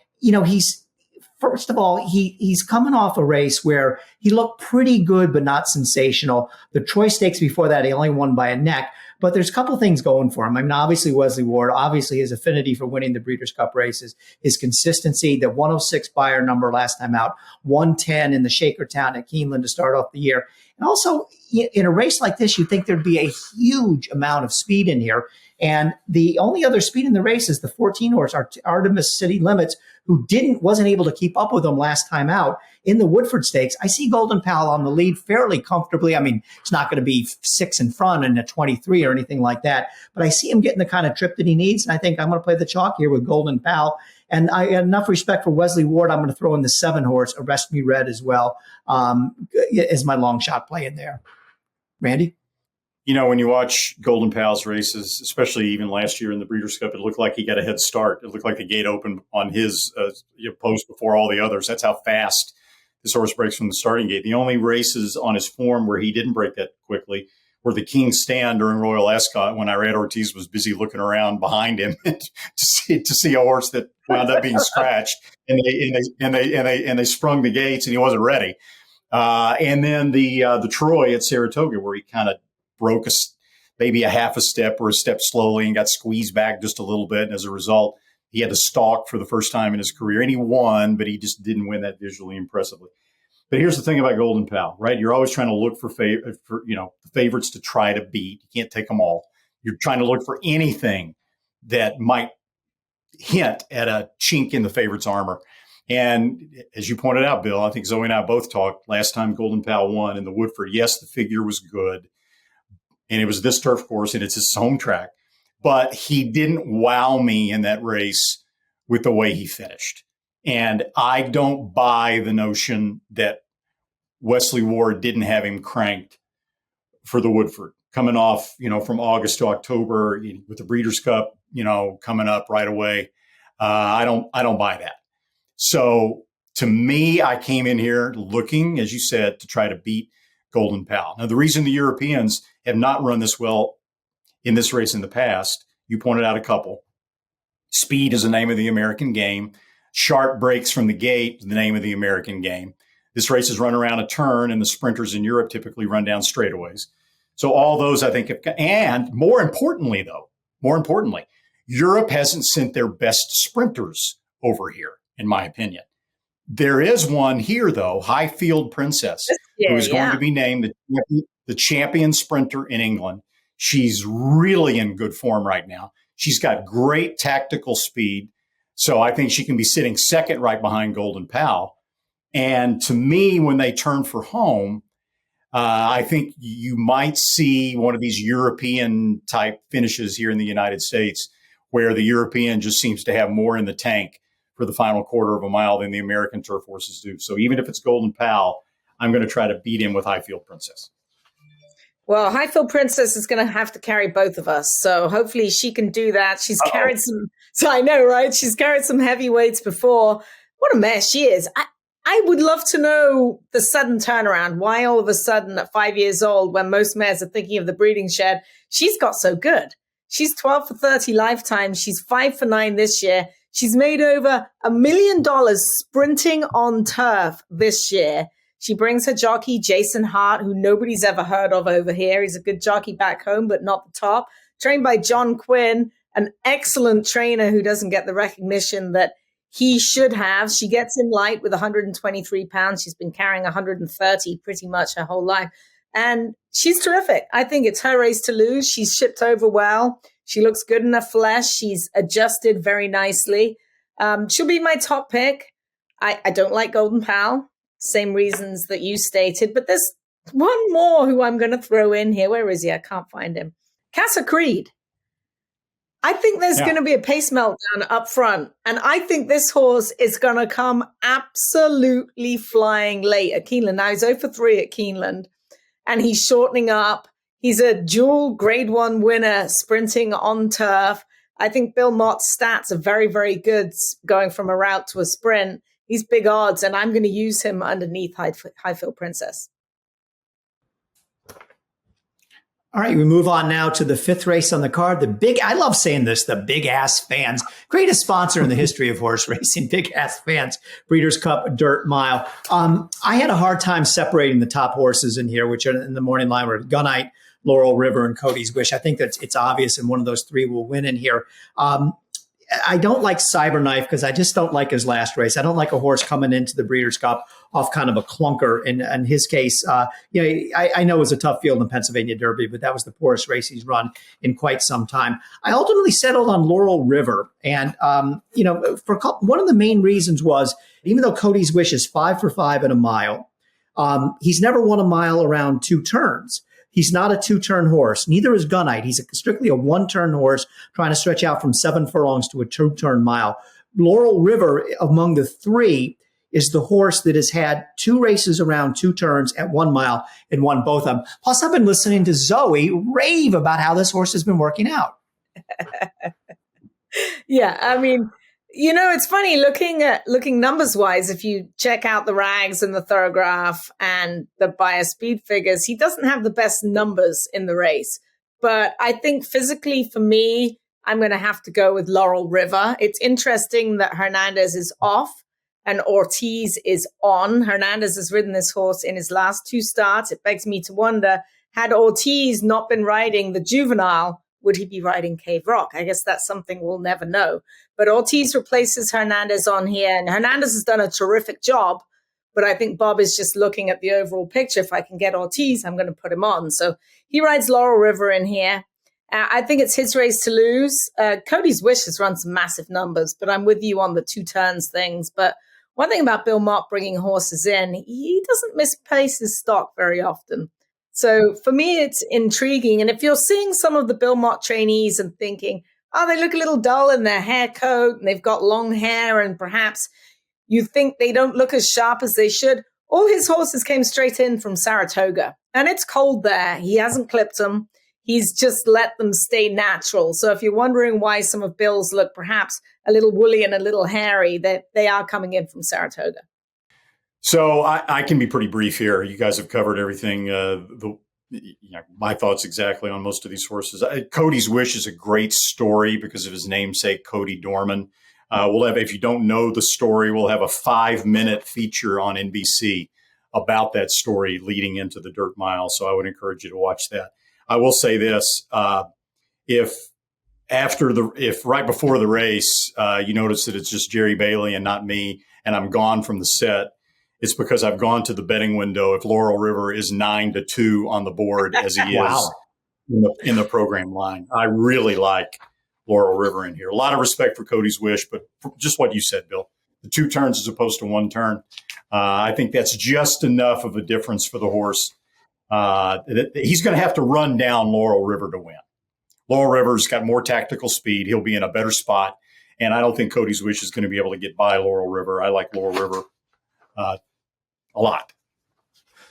first of all, he's coming off a race where he looked pretty good, but not sensational. The Troy Stakes before that, he only won by a neck. But there's a couple of things going for him. I mean, obviously, Wesley Ward, obviously his affinity for winning the Breeders' Cup races, his consistency, the 106 Beyer number last time out, 110 in the Shakertown at Keeneland to start off the year. And also, in a race like this, you'd think there'd be a huge amount of speed in here. And the only other speed in the race is the 14 horse Artemis City Limits, who wasn't able to keep up with them last time out in the Woodford Stakes. I see Golden Pal on the lead fairly comfortably. I mean, it's not going to be 6 in front and a 23 or anything like that, but I see him getting the kind of trip that he needs. And I think I'm going to play the chalk here with Golden Pal. And I have enough respect for Wesley Ward. I'm going to throw in the 7 horse, Arrest Me Red, as well, as my long shot play in there. Randy? When you watch Golden Pal's races, especially even last year in the Breeders' Cup, it looked like he got a head start. It looked like the gate opened on his post before all the others. That's how fast this horse breaks from the starting gate. The only races on his form where he didn't break that quickly were the King's Stand during Royal Ascot, when Irad Ortiz was busy looking around behind him to see a horse that wound up being scratched, and they sprung the gates, and he wasn't ready. And then the Troy at Saratoga, where he kind of broke maybe a half a step or a step slowly and got squeezed back just a little bit. And as a result, he had to stalk for the first time in his career. And he won, but he just didn't win that visually impressively. But here's the thing about Golden Pal, right? You're always trying to look for the favorites to try to beat. You can't take them all. You're trying to look for anything that might hint at a chink in the favorite's armor. And as you pointed out, Bill, I think Zoe and I both talked last time Golden Pal won in the Woodford. Yes, the figure was good. And it was this turf course, and it's his home track. But he didn't wow me in that race with the way he finished. And I don't buy the notion that Wesley Ward didn't have him cranked for the Woodford. Coming off, from August to October with the Breeders' Cup, coming up right away. I don't buy that. So to me, I came in here looking, as you said, to try to beat Golden Pal. Now, the reason the Europeans have not run this well in this race in the past, you pointed out a couple. Speed is the name of the American game. Sharp breaks from the gate is the name of the American game. This race is run around a turn, and the sprinters in Europe typically run down straightaways. So all those, I think, and more importantly, Europe hasn't sent their best sprinters over here, in my opinion. There is one here, though, Highfield Princess, who is going to be named the champion sprinter in England. She's really in good form right now. She's got great tactical speed. So I think she can be sitting second right behind Golden Pal. And to me, when they turn for home, I think you might see one of these European type finishes here in the United States, where the European just seems to have more in the tank for the final quarter of a mile than the American turf horses do. So even if it's Golden Pal, I'm going to try to beat him with Highfield Princess. Well, Highfield Princess is going to have to carry both of us. So hopefully she can do that. She's carried some, so I know, right? She's carried some heavyweights before. What a mess she is. I would love to know the sudden turnaround. Why all of a sudden at 5 years old, when most mares are thinking of the breeding shed, she's got so good. She's 12 for 30 lifetime. She's 5 for 9 this year. She's made over $1 million sprinting on turf this year. She brings her jockey, Jason Hart, who nobody's ever heard of over here. He's a good jockey back home, but not the top. Trained by John Quinn, an excellent trainer who doesn't get the recognition that he should have. She gets in light with 123 pounds. She's been carrying 130 pretty much her whole life. And she's terrific. I think it's her race to lose. She's shipped over well. She looks good in her flesh. She's adjusted very nicely. She'll be my top pick. I don't like Golden Pal. Same reasons that you stated. But there's one more who I'm going to throw in here. Where is he? I can't find him. Casa Creed. I think there's going to be a pace meltdown up front. And I think this horse is going to come absolutely flying late at Keeneland. Now, he's 0-for-3 at Keeneland, and he's shortening up. He's a dual Grade 1 winner sprinting on turf. I think Bill Mott's stats are very, very good going from a route to a sprint. He's big odds, and I'm going to use him underneath Highfield Princess. All right, we move on now to the 5th race on the card. I love saying this, the Big Ass Fans, greatest sponsor in the history of horse racing, Big Ass Fans, Breeders' Cup Dirt Mile. I had a hard time separating the top horses in here, which are in the morning line were Gunite, Laurel River, and Cody's Wish. I think that it's obvious, and one of those three will win in here. I don't like Cyberknife because I just don't like his last race. I don't like a horse coming into the Breeders' Cup off kind of a clunker. In his case, I know it was a tough field in Pennsylvania Derby, but that was the poorest race he's run in quite some time. I ultimately settled on Laurel River. And, one of the main reasons was, even though Cody's Wish is 5-for-5 in a mile, he's never won a mile around 2 turns. He's not a 2-turn horse. Neither is Gunite. He's strictly a 1-turn horse trying to stretch out from 7 furlongs to a 2-turn mile. Laurel River, among the 3, is the horse that has had 2 races around 2 turns at 1 mile and won both of them. Plus, I've been listening to Zoe rave about how this horse has been working out. Yeah, I mean, it's funny looking numbers wise. If you check out the rags and the Thorograph and the Buyer speed figures, he doesn't have the best numbers in the race. But I think physically for me, I'm going to have to go with Laurel River. It's interesting that Hernandez is off and Ortiz is on. Hernandez has ridden this horse in his last 2 starts. It begs me to wonder, had Ortiz not been riding the Juvenile, would he be riding Cave Rock? I guess that's something we'll never know. But Ortiz replaces Hernandez on here, and Hernandez has done a terrific job. But I think Bob is just looking at the overall picture. If I can get Ortiz, I'm going to put him on. So he rides Laurel River in here. I think it's his race to lose. Cody's Wish has run some massive numbers, but I'm with you on the 2 turns things. But one thing about Bill Mott bringing horses in, he doesn't misplace his stock very often. So for me, it's intriguing. And if you're seeing some of the Bill Mott trainees and thinking, oh, they look a little dull in their hair coat and they've got long hair and perhaps you think they don't look as sharp as they should, all his horses came straight in from Saratoga. And it's cold there. He hasn't clipped them. He's just let them stay natural. So if you're wondering why some of Bill's look perhaps a little woolly and a little hairy, they are coming in from Saratoga. So I can be pretty brief here. You guys have covered everything. My thoughts exactly on most of these horses. Cody's Wish is a great story because of his namesake, Cody Dorman. We'll have, if you don't know the story, we'll have a 5-minute feature on NBC about that story leading into the Dirt Mile. So I would encourage you to watch that. I will say this: if right before the race, you notice that it's just Jerry Bailey and not me, and I'm gone from the set, it's because I've gone to the betting window if Laurel River is 9-2 on the board as he is in the program line. I really like Laurel River in here. A lot of respect for Cody's Wish, but just what you said, Bill, the 2 turns as opposed to 1 turn. I think that's just enough of a difference for the horse. He's going to have to run down Laurel River to win. Laurel River's got more tactical speed. He'll be in a better spot. And I don't think Cody's Wish is going to be able to get by Laurel River. I like Laurel River a lot.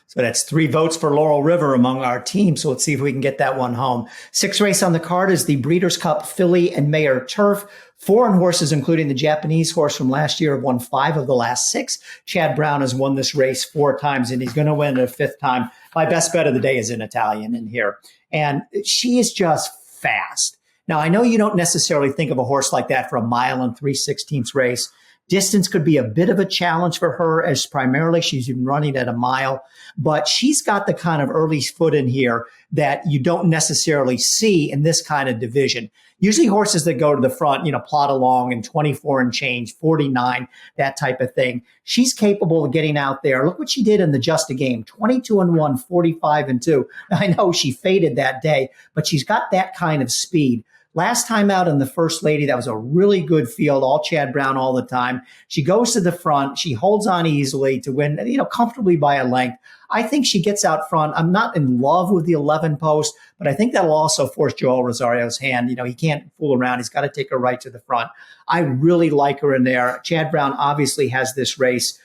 So that's 3 votes for Laurel River among our team. So let's see if we can get that one home. 6th race on the card is the Breeders' Cup Filly and Mare Turf. Foreign horses, including the Japanese horse from last year, have won 5 of the last 6. Chad Brown has won this race 4 times, and he's going to win a 5th time. My best bet of the day is an Italian in here. And she is just fast. Now, I know you don't necessarily think of a horse like that for a 1 3/16 race. Distance could be a bit of a challenge for her, as primarily she's been running at a mile, but she's got the kind of early foot in here that you don't necessarily see in this kind of division. Usually horses that go to the front, plod along in 24 and change, 49, that type of thing. She's capable of getting out there. Look what she did in the Just a Game, 22-1, 45-2. I know she faded that day, but she's got that kind of speed. Last time out in the First Lady, that was a really good field, all Chad Brown all the time. She goes to the front. She holds on easily to win, comfortably by a length. I think she gets out front. I'm not in love with the 11 post, but I think that'll also force Joel Rosario's hand. He can't fool around. He's got to take her right to the front. I really like her in there. Chad Brown obviously has this race.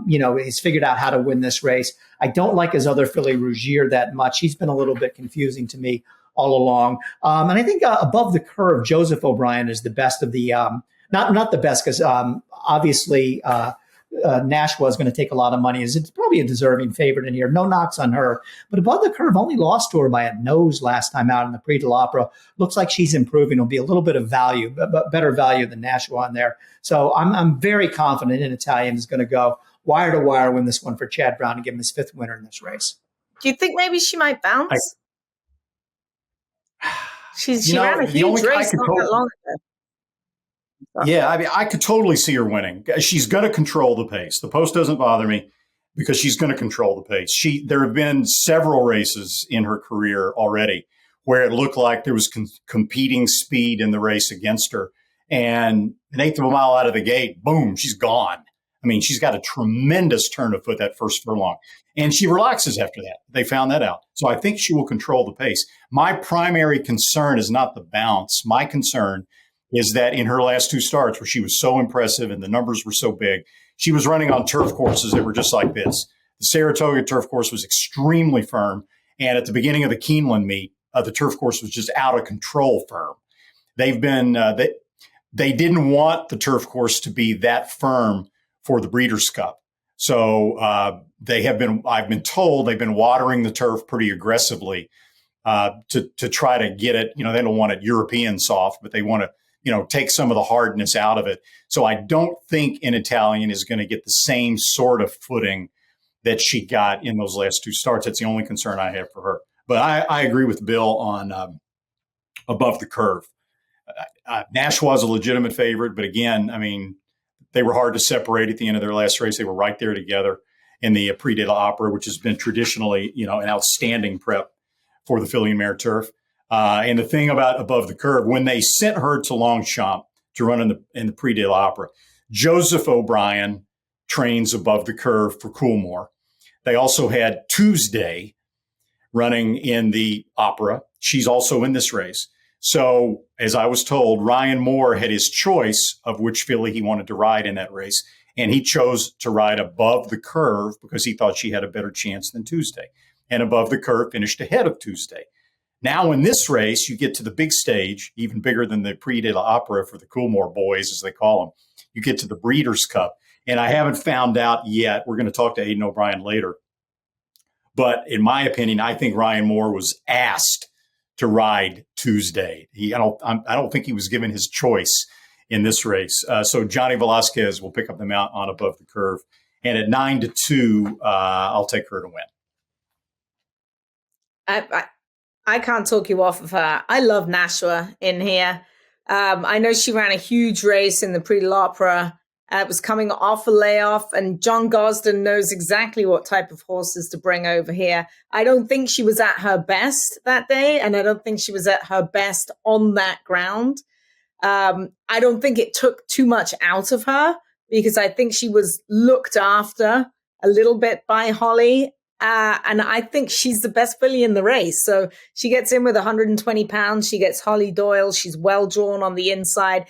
He's figured out how to win this race. I don't like his other filly, Rougier, that much. He's been a little bit confusing to me all along. And I think Above the Curve, Joseph O'Brien is the best of the, not the best, because obviously Nashua is going to take a lot of money. It's probably a deserving favorite in here. No knocks on her. But Above the Curve only lost to her by a nose last time out in the Prix de l'Opera. Looks like she's improving. It'll be a little bit of value, but better value than Nashua on there. So I'm very confident in Italian is going to go wire to wire, win this one for Chad Brown and give him his 5th winner in this race. Do you think maybe she might bounce? She ran a huge race not that long ago. Yeah, I could totally see her winning. She's going to control the pace. The post doesn't bother me because she's going to control the pace. There have been several races in her career already where it looked like there was competing speed in the race against her. And an eighth of a mile out of the gate, boom, she's gone. I mean, she's got a tremendous turn of foot that first furlong. And she relaxes after that. They found that out. So I think she will control the pace. My primary concern is not the bounce. My concern is that in her last 2 starts, where she was so impressive and the numbers were so big, she was running on turf courses that were just like this. The Saratoga turf course was extremely firm. And at the beginning of the Keeneland meet, the turf course was just out of control firm. They've been, they didn't want the turf course to be that firm for the Breeders' Cup. So I've been told they've been watering the turf pretty aggressively to try to get it. They don't want it European soft, but they want to, take some of the hardness out of it. So I don't think an Italian is going to get the same sort of footing that she got in those last 2 starts. That's the only concern I have for her. But I agree with Bill on Above the Curve. Nashua was a legitimate favorite, but again, I mean, they were hard to separate at the end of their last race. They were right there together in the Prix de l'Opera, which has been traditionally, an outstanding prep for the Filly and Mare Turf. And the thing about Above the Curve, when they sent her to Longchamp to run in the Prix de l'Opera, Joseph O'Brien trains Above the Curve for Coolmore. They also had Tuesday running in the Opera. She's also in this race. So, as I was told, Ryan Moore had his choice of which filly he wanted to ride in that race, and he chose to ride Above the Curve because he thought she had a better chance than Tuesday. And Above the Curve finished ahead of Tuesday. Now, in this race, you get to the big stage, even bigger than the Prix de l'Opera for the Coolmore boys, as they call them. You get to the Breeders' Cup, and I haven't found out yet. We're going to talk to Aidan O'Brien later. But in my opinion, I think Ryan Moore was asked to ride Tuesday. I don't think he was given his choice in this race. So Johnny Velasquez will pick up the mount on Above the Curve. And at 9-2, I'll take her to win. I can't talk you off of her. I love Nashua in here. I know she ran a huge race in the Prix de l'Opera. It was coming off a layoff, and John Gosden knows exactly what type of horses to bring over here. I don't think she was at her best that day, and I don't think she was at her best on that ground. I don't think it took too much out of her because I think she was looked after a little bit by Holly. And I think she's the best filly in the race. So she gets in with 120 pounds. She gets Holly Doyle. She's well drawn on the inside.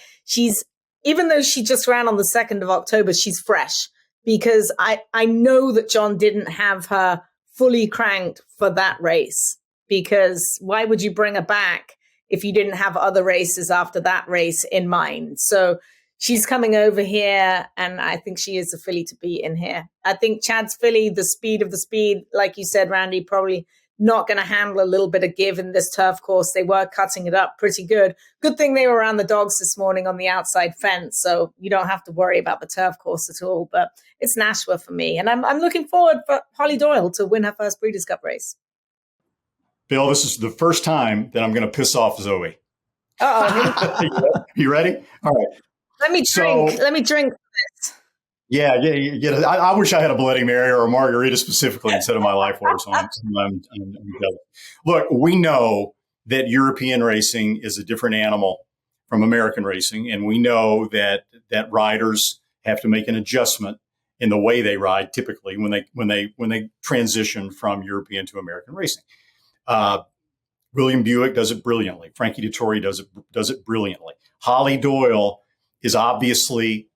Even though she just ran on the 2nd of October, she's fresh because I know that John didn't have her fully cranked for that race, because why would you bring her back if you didn't have other races after that race in mind? So she's coming over here, and I think she is a filly to beat in here. I think Chad's filly, the speed of the speed, like you said, Randy, probably not going to handle a little bit of give in this turf course. They were cutting it up pretty good. Good thing they were around the dogs this morning on the outside fence, so you don't have to worry about the turf course at all. But it's Nashua for me, and I'm looking forward for Holly Doyle to win her first Breeders' Cup race. Bill, this is the first time that I'm going to piss off Zoe. Uh-oh. You ready? All right. Let me drink this. Yeah. I wish I had a Bloody Mary or a margarita specifically instead of my life horse. I'm Look, we know that European racing is a different animal from American racing, and we know that riders have to make an adjustment in the way they ride typically when they transition from European to American racing. William Buick does it brilliantly. Frankie Dettori does it brilliantly. Holly Doyle is obviously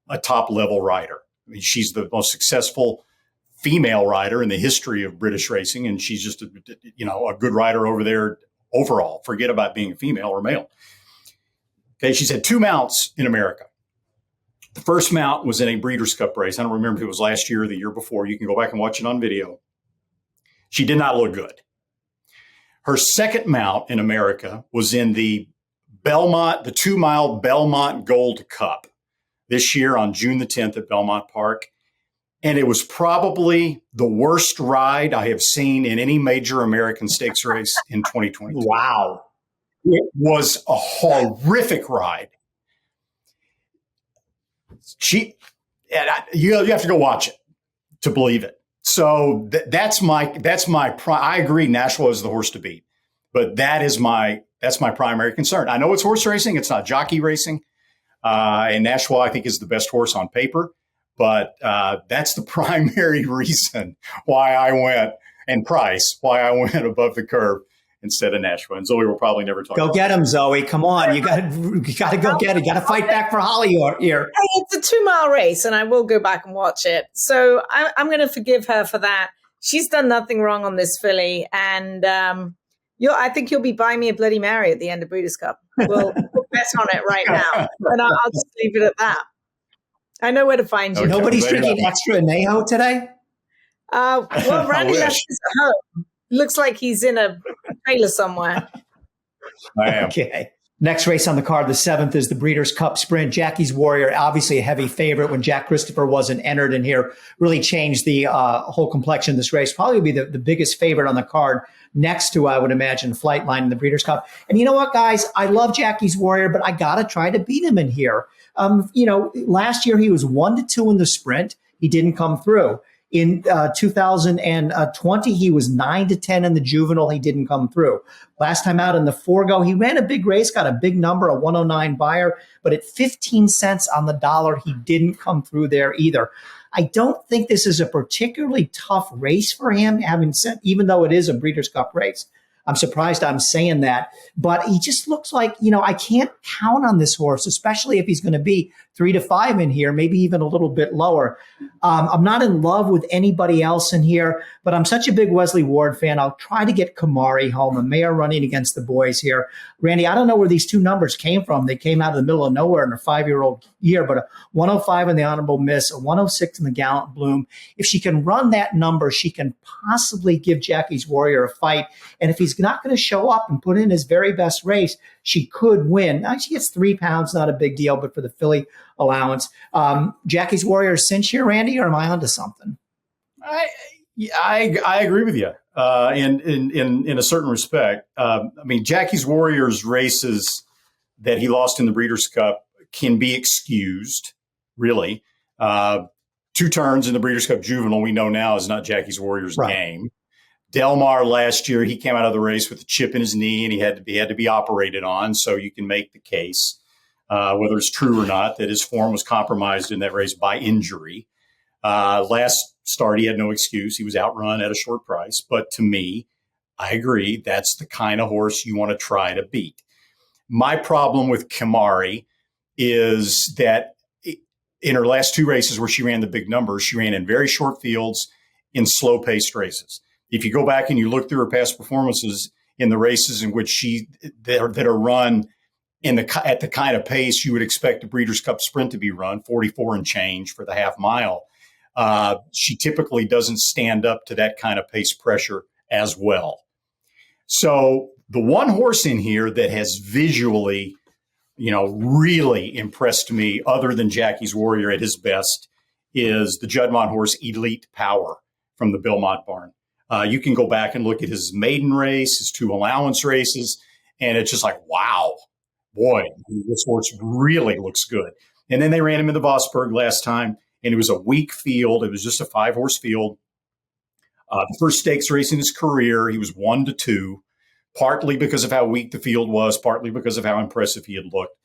a top-level rider. I mean, she's the most successful female rider in the history of British racing, and she's just a good rider over there overall. Forget about being a female or male. Okay, she's had 2 mounts in America. The first mount was in a Breeders' Cup race. I don't remember if it was last year or the year before. You can go back and watch it on video. She did not look good. Her second mount in America was in the 2-mile Belmont Gold Cup this year on June the 10th at Belmont Park. And it was probably the worst ride I have seen in any major American stakes race in 2020. Wow. It was a horrific ride. You have to go watch it to believe it. So that's my I agree Nashua is the horse to beat, but that's my primary concern. I know it's horse racing. It's not jockey racing. And Nashua, I think, is the best horse on paper. But that's the primary reason why I went above the curve instead of Nashua. And Zoe will probably never talk about it. Go get him, Zoe. Come on. You got to go get it. You got to fight back for Holly here. Hey, it's a 2-mile race, and I will go back and watch it. So I'm going to forgive her for that. She's done nothing wrong on this filly. And I think you'll be buying me a Bloody Mary at the end of Breeders' Cup. We'll bet on it right now. And I'll just leave it at that. I know where to find you. Okay. Nobody's drinking extra Anejo today? Well, Randy left his at home. Looks like he's in a trailer somewhere. I am. Okay. Next race on the card, the 7th, is the Breeders' Cup Sprint. Jackie's Warrior, obviously a heavy favorite when Jack Christopher wasn't entered in here, really changed the whole complexion of this race. Probably be the biggest favorite on the card next to, I would imagine, Flightline in the Breeders' Cup. And you know what, guys? I love Jackie's Warrior, but I got to try to beat him in here. Last year he was 1-2 in the sprint. He didn't come through. In 2020, he was 9-10 in the juvenile. He didn't come through. Last time out in the Forgo, he ran a big race, got a big number, a 109 buyer, but at 15 cents on the dollar, he didn't come through there either. I don't think this is a particularly tough race for him, having said, even though it is a Breeders' Cup race. I'm surprised I'm saying that, but he just looks like, I can't count on this horse, especially if he's going to be 3-5 in here, maybe even a little bit lower. I'm not in love with anybody else in here, but I'm such a big Wesley Ward fan. I'll try to get Kamari home, and Mare running against the boys here. Randy, I don't know where these 2 numbers came from. They came out of the middle of nowhere in a 5-year-old year, but a 105 in the Honorable Miss, a 106 in the Gallant Bloom. If she can run that number, she can possibly give Jackie's Warrior a fight. And if he's not going to show up and put in his very best race, she could win. Now, she gets 3 pounds, not a big deal, but for the filly allowance. Jackie's Warrior cinch here, Randy, or am I onto something? I agree with you in a certain respect. Jackie's Warrior's races that he lost in the Breeders' Cup can be excused, really. 2 turns in the Breeders' Cup Juvenile, we know now, is not Jackie's Warrior's game. Del Mar last year, he came out of the race with a chip in his knee, and he had to be operated on. So you can make the case, whether it's true or not, that his form was compromised in that race by injury. Last start, he had no excuse. He was outrun at a short price. But to me, I agree, that's the kind of horse you want to try to beat. My problem with Kamari is that in her last 2 races where she ran the big numbers, she ran in very short fields in slow-paced races. If you go back and you look through her past performances in the races in which that are run at the kind of pace you would expect a Breeders' Cup Sprint to be run, 44 and change for the half mile, she typically doesn't stand up to that kind of pace pressure as well. So the one horse in here that has visually, really impressed me other than Jackie's Warrior at his best is the Juddmonte horse Elite Power from the Belmont barn. You can go back and look at his maiden race, his 2 allowance races, and it's just like, wow, boy, this horse really looks good. And then they ran him in the Vosburg last time, and it was a weak field. It was just a 5-horse field. The first stakes race in his career, he was 1-2, partly because of how weak the field was, partly because of how impressive he had looked.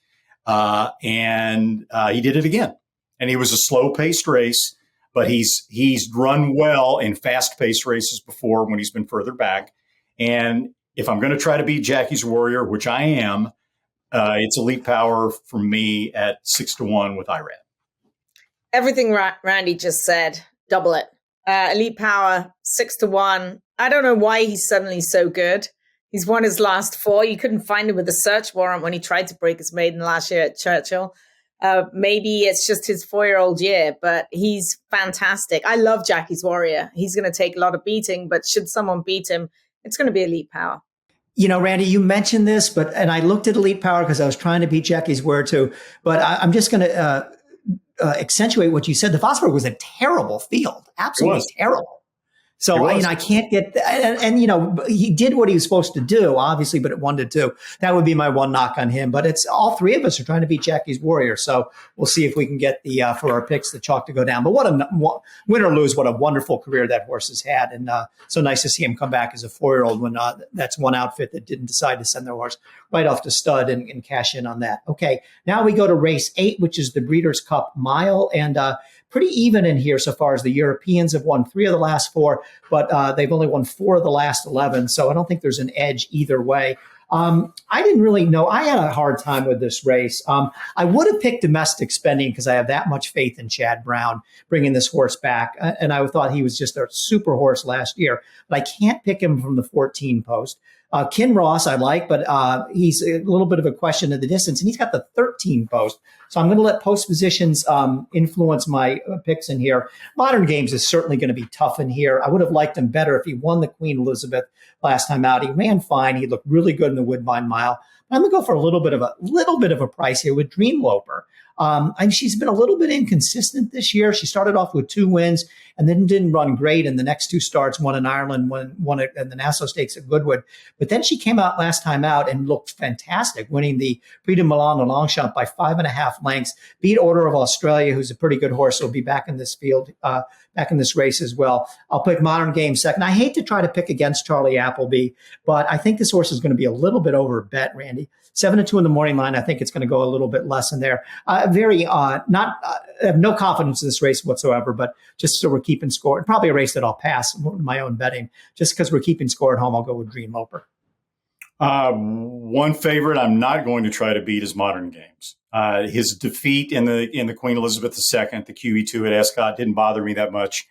And he did it again. And he was a slow-paced race, but he's run well in fast-paced races before when he's been further back. And if I'm going to try to beat Jackie's Warrior, which I am, it's Elite Power for me at 6-1 with IRAD. Everything Randy just said, double it. Elite Power, 6-1. I don't know why he's suddenly so good. He's won his last 4. You couldn't find him with a search warrant when he tried to break his maiden last year at Churchill. Maybe it's just his 4-year-old year, but he's fantastic. I love Jackie's Warrior. He's going to take a lot of beating, but should someone beat him, it's going to be Elite Power. Randy, you mentioned this, and I looked at Elite Power because I was trying to beat Jackie's Warrior too, but I'm just going to accentuate what you said. The Vosburg was a terrible field, absolutely terrible. So I can't get and he did what he was supposed to do, obviously, but at 1-2, that would be my one knock on him. But it's all 3 of us are trying to beat Jackie's Warrior, so we'll see if we can get the for our picks the chalk to go down. But win or lose, what a wonderful career that horse has had, and so nice to see him come back as a 4-year-old when that's one outfit that didn't decide to send their horse right off to stud and cash in on that. Okay, now we go to race 8, which is the Breeders' Cup Mile, and pretty even in here so far as the Europeans have won 3 of the last 4, but they've only won 4 of the last 11. So I don't think there's an edge either way. I didn't really know. I had a hard time with this race. I would have picked Domestic Spending because I have that much faith in Chad Brown bringing this horse back. And I thought he was just a super horse last year, but I can't pick him from the 14 post. Kinross I like, but he's a little bit of a question of the distance, and he's got the 13 post. So I'm going to let post positions influence my picks in here. Modern Games is certainly going to be tough in here. I would have liked him better if he won the Queen Elizabeth last time out. He ran fine. He looked really good in the Woodbine Mile. I'm going to go for a little bit of a price here with Dreamloper. And she's been a little bit inconsistent this year. She started off with 2 wins and then didn't run great in the next 2 starts, one in Ireland, one at the Nassau Stakes at Goodwood. But then she came out last time out and looked fantastic, winning the Prix de Milan de Longchamp by 5.5 lengths, beat Order of Australia, who's a pretty good horse. So will be back in this field, back in this race as well. I'll pick Modern Games second. I hate to try to pick against Charlie Appleby, but I think this horse is going to be a little bit over bet, Randy. 7-2 in the morning line. I think it's going to go a little bit less in there. I have no confidence in this race whatsoever, but just so we're keeping score, probably a race that I'll pass my own betting. Just because we're keeping score at home, I'll go with Dreamloper. One favorite I'm not going to try to beat is Modern Games. His defeat in the Queen Elizabeth II, the QE2 at Ascot, didn't bother me that much.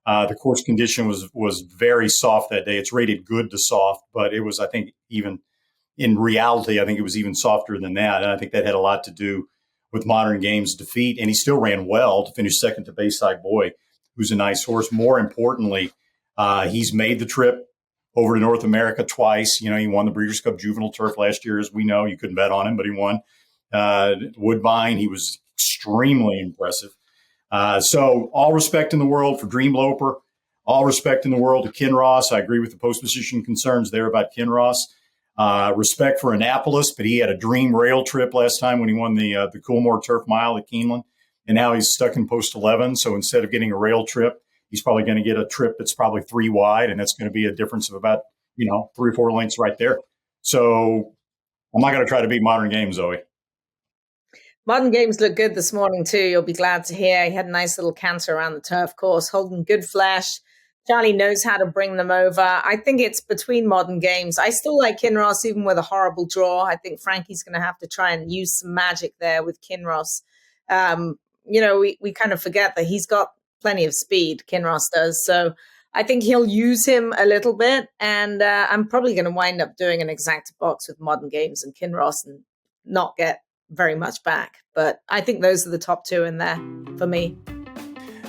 The course condition was very soft that day. It's rated good to soft, but it was, I think, even in reality, I think it was even softer than that. And I think that had a lot to do with Modern Games' defeat. And he still ran well to finish second to Bayside Boy, who's a nice horse. More importantly, he's made the trip over to North America twice. He won the Breeders' Cup Juvenile Turf last year, as we know. You couldn't bet on him, but he won. Woodbine, he was extremely impressive. So all respect in the world for Dreamloper. All respect in the world to Kinross. I agree with the post position concerns there about Kinross. Respect for Annapolis, but he had a dream rail trip last time when he won the Coolmore Turf Mile at Keeneland, and now he's stuck in post 11. So instead of getting a rail trip, he's probably going to get a trip that's probably 3 wide, and that's going to be a difference of about 3 or 4 lengths right there. So I'm not going to try to beat Modern Games, Zoe. Modern Games looked good this morning too. You'll be glad to hear he had a nice little canter around the turf course, holding good flesh. Charlie knows how to bring them over. I think it's between Modern Games. I still like Kinross, even with a horrible draw. I think Frankie's going to have to try and use some magic there with Kinross. We kind of forget that he's got plenty of speed, Kinross does. So I think he'll use him a little bit. And I'm probably going to wind up doing an exact box with Modern Games and Kinross and not get very much back. But I think those are the top 2 in there for me.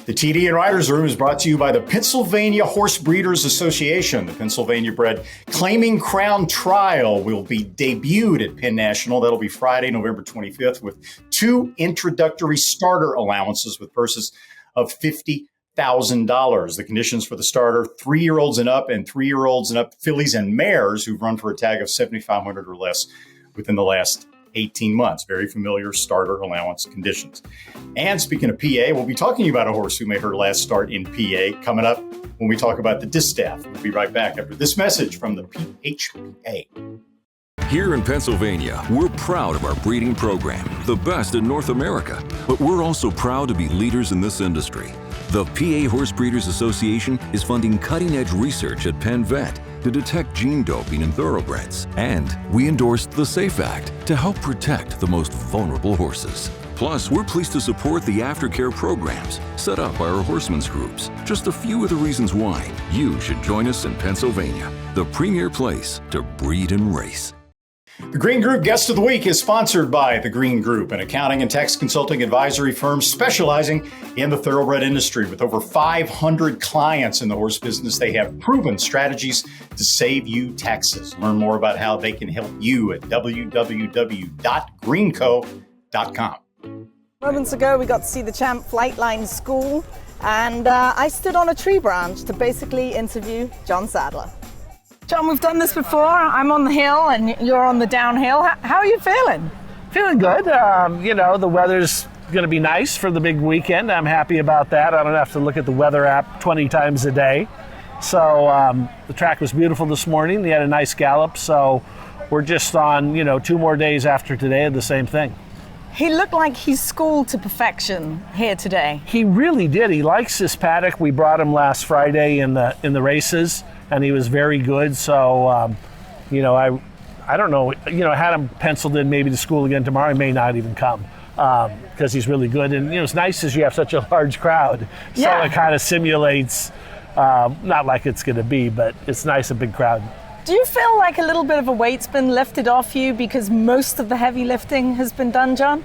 The TDN Writers Room is brought to you by the Pennsylvania Horse Breeders Association. The Pennsylvania Bred Claiming Crown Trial will be debuted at Penn National. That'll be Friday, November 25th, with 2 introductory starter allowances with purses of $50,000. The conditions for the starter: 3-year-olds and up and 3-year-olds and up fillies and mares who've run for a tag of 7,500 or less within the last 18 months. Very familiar starter allowance conditions. And speaking of PA, we'll be talking about a horse who made her last start in PA coming up when we talk about the Distaff. We'll be right back after this message from the PHPA. Here in Pennsylvania, we're proud of our breeding program, the best in North America. But we're also proud to be leaders in this industry. The PA Horse Breeders Association is funding cutting-edge research at Penn Vet to detect gene doping in thoroughbreds. And we endorsed the SAFE Act to help protect the most vulnerable horses. Plus, we're pleased to support the aftercare programs set up by our horsemen's groups. Just a few of the reasons why you should join us in Pennsylvania, the premier place to breed and race. The Green Group Guest of the Week is sponsored by The Green Group, an accounting and tax consulting advisory firm specializing in the thoroughbred industry. With over 500 clients in the horse business, they have proven strategies to save you taxes. Learn more about how they can help you at www.greenco.com. Moments ago, we got to see the Champ Flightline School, and I stood on a tree branch to basically interview John Sadler. John, we've done this before. I'm on the hill and you're on the downhill. How are you feeling? Feeling good. The weather's going to be nice for the big weekend. I'm happy about that. I don't have to look at the weather app 20 times a day. So the track was beautiful this morning. They had a nice gallop. So we're just on, 2 more days after today of the same thing. He looked like he's schooled to perfection here today. He really did. He likes this paddock. We brought him last Friday in the races, and he was very good. So, I don't know. Had him penciled in maybe to school again tomorrow. He may not even come because he's really good. And it's nice as you have such a large crowd. So it kind of simulates, not like it's going to be, but it's nice, a big crowd. Do you feel like a little bit of a weight's been lifted off you because most of the heavy lifting has been done, John?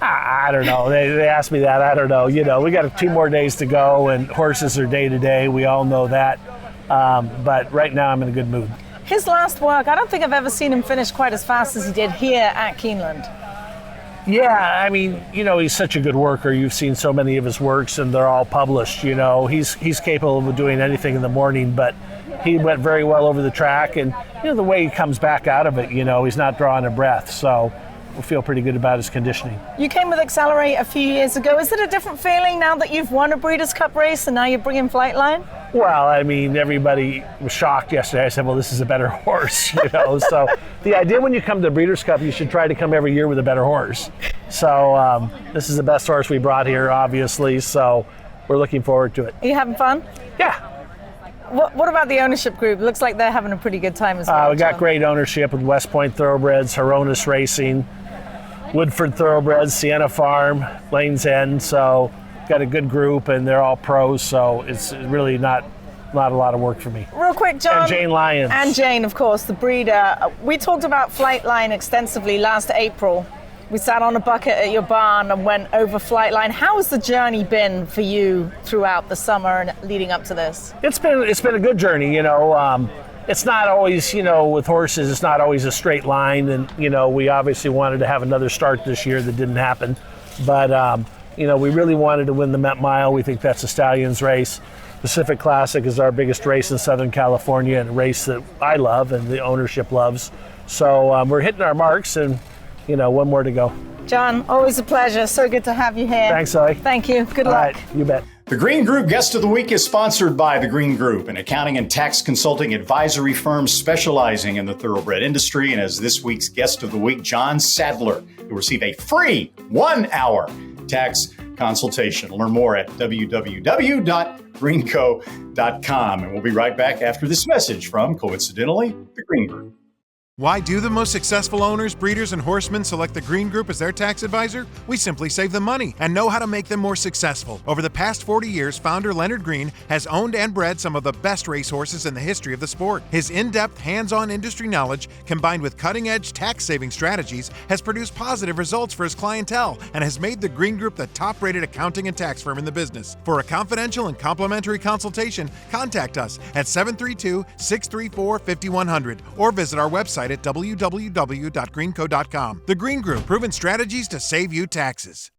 I don't know. They asked me that. I don't know. We got 2 more days to go, and horses are day to day. We all know that. But right now I'm in a good mood. His last work, I don't think I've ever seen him finish quite as fast as he did here at Keeneland. Yeah, he's such a good worker. You've seen so many of his works, and they're all published. He's capable of doing anything in the morning, but he went very well over the track, and the way he comes back out of it, he's not drawing a breath. So we feel pretty good about his conditioning. You came with Accelerate a few years ago. Is it a different feeling now that you've won a Breeders' Cup race and now you're bringing Flightline? Well, everybody was shocked yesterday. I said, well, this is a better horse, So the idea when you come to the Breeders' Cup, you should try to come every year with a better horse. So this is the best horse we brought here, obviously. So we're looking forward to it. Are you having fun? Yeah. What about the ownership group? It looks like they're having a pretty good time as well. We got great ownership with West Point Thoroughbreds, Horonis Racing, Woodford Thoroughbreds, Sienna Farm, Lane's End. So got a good group, and they're all pros. So it's really not a lot of work for me. Real quick, John. And Jane Lyons. And Jane, of course, the breeder. We talked about Flightline extensively last April. We sat on a bucket at your barn and went over Flightline. How has the journey been for you throughout the summer and leading up to this? It's been a good journey. It's not always, with horses, it's not always a straight line. And, we obviously wanted to have another start this year that didn't happen. But, we really wanted to win the Met Mile. We think that's a Stallions race. Pacific Classic is our biggest race in Southern California, and a race that I love and the ownership loves. So we're hitting our marks, and 1 more to go. John, always a pleasure. So good to have you here. Thanks, Zoe. Thank you. Good luck. All right, you bet. The Green Group Guest of the Week is sponsored by The Green Group, an accounting and tax consulting advisory firm specializing in the thoroughbred industry. And as this week's Guest of the Week, John Sadler, will receive a free 1-hour tax consultation. Learn more at www.greenco.com. And we'll be right back after this message from, coincidentally, The Green Group. Why do the most successful owners, breeders, and horsemen select the Green Group as their tax advisor? We simply save them money and know how to make them more successful. Over the past 40 years, founder Leonard Green has owned and bred some of the best racehorses in the history of the sport. His in-depth, hands-on industry knowledge, combined with cutting-edge tax-saving strategies, has produced positive results for his clientele and has made the Green Group the top-rated accounting and tax firm in the business. For a confidential and complimentary consultation, contact us at 732-634-5100 or visit our website at www.greenco.com. The Green Group, proven strategies to save you taxes.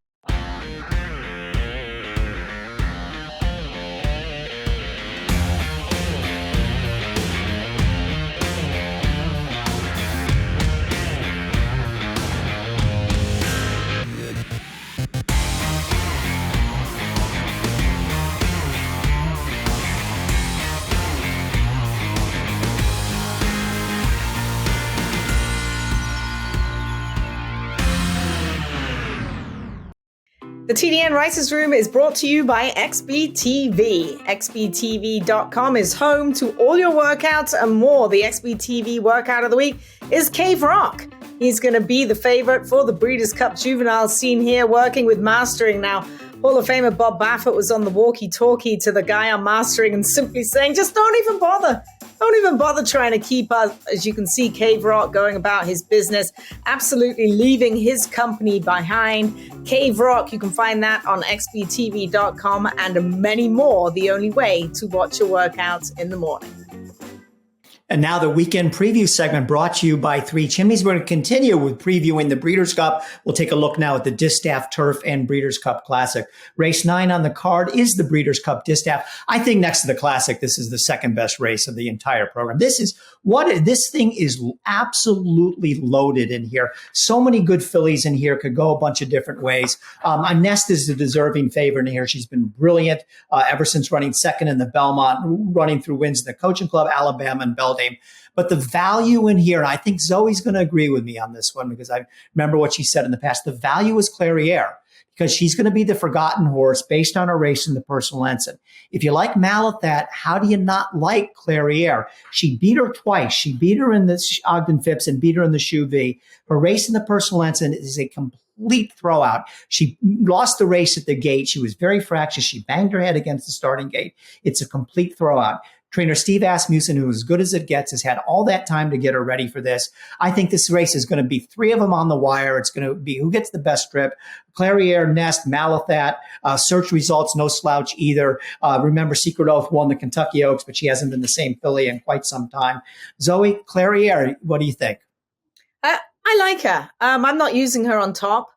The TDN Writers Room is brought to you by XBTV. XBTV.com is home to all your workouts and more. The XBTV workout of the week is Cave Rock. He's going to be the favorite for the Breeders' Cup juvenile scene here, working with Mastering. Now, Hall of Famer Bob Baffert was on the walkie-talkie to the guy on Mastering and simply saying, just don't even bother. Don't even bother trying to keep us. As you can see, Cave Rock going about his business, absolutely leaving his company behind. Cave Rock, you can find that on xbtv.com and many more. The only way to watch your workouts in the morning. And now the weekend preview segment brought to you by Three Chimneys. We're going to continue with previewing the Breeders' Cup. We'll take a look now at the Distaff Turf and Breeders' Cup Classic. Race 9 on the card is the Breeders' Cup Distaff. I think next to the Classic, this is the second best race of the entire program. This thing is absolutely loaded in here. So many good fillies in here, could go a bunch of different ways. Nest is the deserving favorite in here. She's been brilliant ever since running second in the Belmont, running through wins in the Coaching Club, Alabama, and Beldame. But the value in here, and I think Zoe's going to agree with me on this one because I remember what she said in the past, the value is Clairiere because she's going to be the forgotten horse based on her race in the Personal Ensign. If you like Malathat, how do you not like Clairiere? She beat her twice. She beat her in the Ogden Phipps and beat her in the Shoe V. Her race in the Personal Ensign is a complete throwout. She lost the race at the gate. She was very fractious. She banged her head against the starting gate. It's a complete throwout. Trainer Steve Asmussen, who is as good as it gets, has had all that time to get her ready for this. I think this race is going to be three of them on the wire. It's going to be who gets the best trip. Clairiere, Nest, Malathat. Search results, no slouch either. Remember, Secret Oath won the Kentucky Oaks, but she hasn't been the same filly in quite some time. Zoe, Clairiere, what do you think? I like her. I'm not using her on top.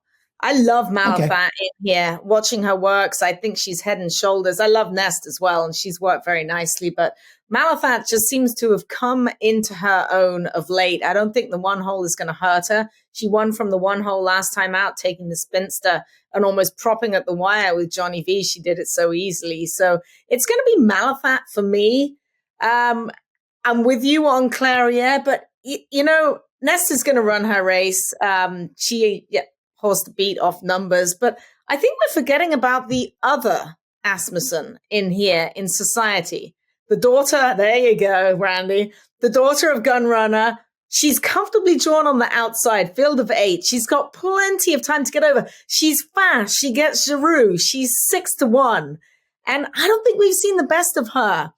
I love Malathat in here. Watching her works, I think she's head and shoulders. I love Nest as well, and she's worked very nicely. But Malathat just seems to have come into her own of late. I don't think the one hole is going to hurt her. She won from the one hole last time out, taking the spinster and almost propping at the wire with Johnny V. She did it so easily. So it's going to be Malathat for me. I'm with you on Clairiere, but Nest is going to run her race. Horse to beat off numbers, but I think we're forgetting about the other Asmussen in here in society. The daughter, there you go, Randy, the daughter of Gunrunner. She's comfortably drawn on the outside, field of 8. She's got plenty of time to get over. She's fast. She gets Giroux. She's 6-1. And I don't think we've seen the best of her.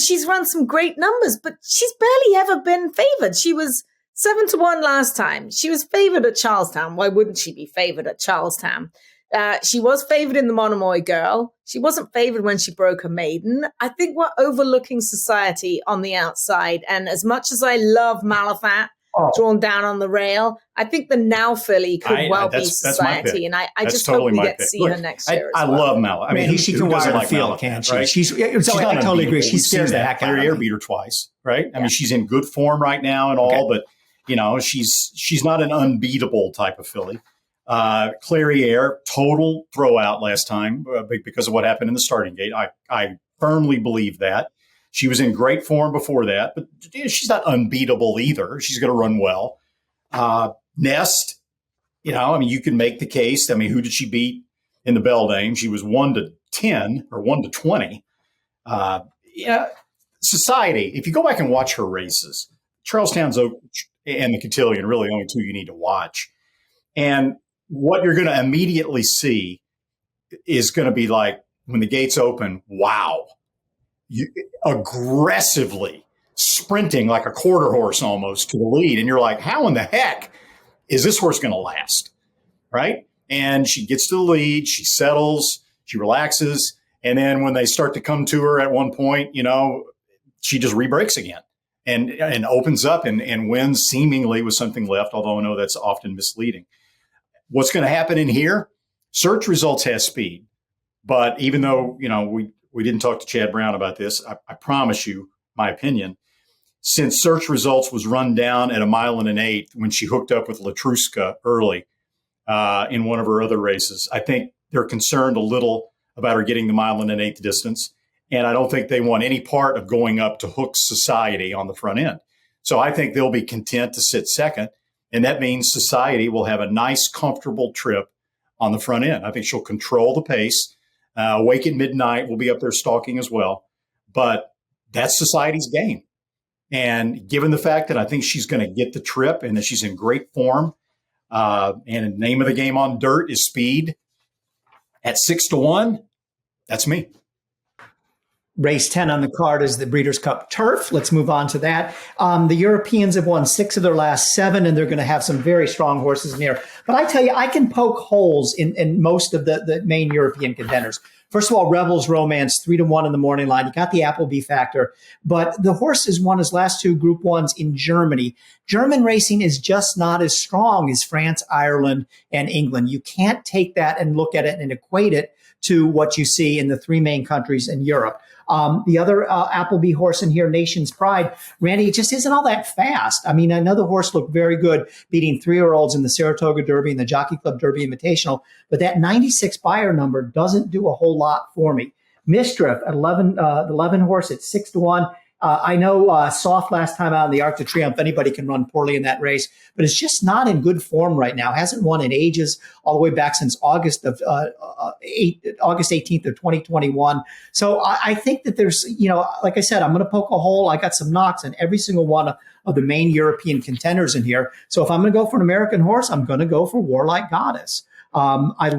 She's run some great numbers, but she's barely ever been favored. She was 7-1 last time. She was favored at Charlestown. Why wouldn't she be favored at Charlestown? She was favored in the Monomoy Girl. She wasn't favored when she broke her maiden. I think we're overlooking society on the outside. And as much as I love Malathat drawn down on the rail, I think the Now filly could be society. And I just totally hope we get to see her next year. I love Malathat. I mean, she can wire the field, can't she? Right? I totally agree. She scares the heck out of me. Clairiere beat her twice, right? I mean, she's in good form right now and all, but she's not an unbeatable type of filly. Clairiere, total throwout last time because of what happened in the starting gate. I firmly believe that. She was in great form before that, but she's not unbeatable either. She's going to run well. Nest, you can make the case. I mean, who did she beat in the Beldame? She was 1-10 or 1-20. Society, if you go back and watch her races, Charlestown's and the Cotillion, really only two you need to watch. And what you're going to immediately see is going to be like, when the gates open, wow, you aggressively sprinting like a quarter horse almost to the lead. And you're like, how in the heck is this horse going to last? Right? And she gets to the lead, she settles, she relaxes. And then when they start to come to her at one point, she just re-breaks again and opens up and wins seemingly with something left, although I know that's often misleading. What's going to happen in here? Search Results has speed. But even though, we didn't talk to Chad Brown about this, I promise you my opinion. Since Search Results was run down at 1 1/8 when she hooked up with Latruska early in one of her other races, I think they're concerned a little about her getting the 1 1/8 distance. And I don't think they want any part of going up to Hook Society on the front end. So I think they'll be content to sit second. And that means Society will have a nice, comfortable trip on the front end. I think she'll control the pace. Wake at Midnight will be up there stalking as well. But that's Society's game. And given the fact that I think she's going to get the trip and that she's in great form, and the name of the game on dirt is speed, at 6-1, that's me. Race 10 on the card is the Breeders' Cup Turf. Let's move on to that. The Europeans have won 6 of their last 7, and they're going to have some very strong horses in here. But I tell you, I can poke holes in most of the main European contenders. First of all, Rebels Romance, 3-1 in the morning line. You got the Appleby factor. But the horse has won his last 2 Group 1s in Germany. German racing is just not as strong as France, Ireland, and England. You can't take that and look at it and equate it to what you see in the 3 main countries in Europe. The other Appleby horse in here, Nation's Pride, Randy, it just isn't all that fast. I mean, another horse looked very good, beating 3-year-olds in the Saratoga Derby and the Jockey Club Derby Invitational, but that 96 buyer number doesn't do a whole lot for me. Mistress, 11 horse at 6-1. I know Soft last time out in the Arc de Triomphe, anybody can run poorly in that race, but it's just not in good form right now. Hasn't won in ages, all the way back since August 18th of 2021. So I think that there's, like I said, I'm going to poke a hole. I got some knocks in every single one of the main European contenders in here. So if I'm going to go for an American horse, I'm going to go for Warlike Goddess. I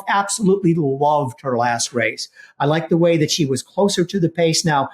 absolutely loved her last race. I like the way that she was closer to the pace. Now,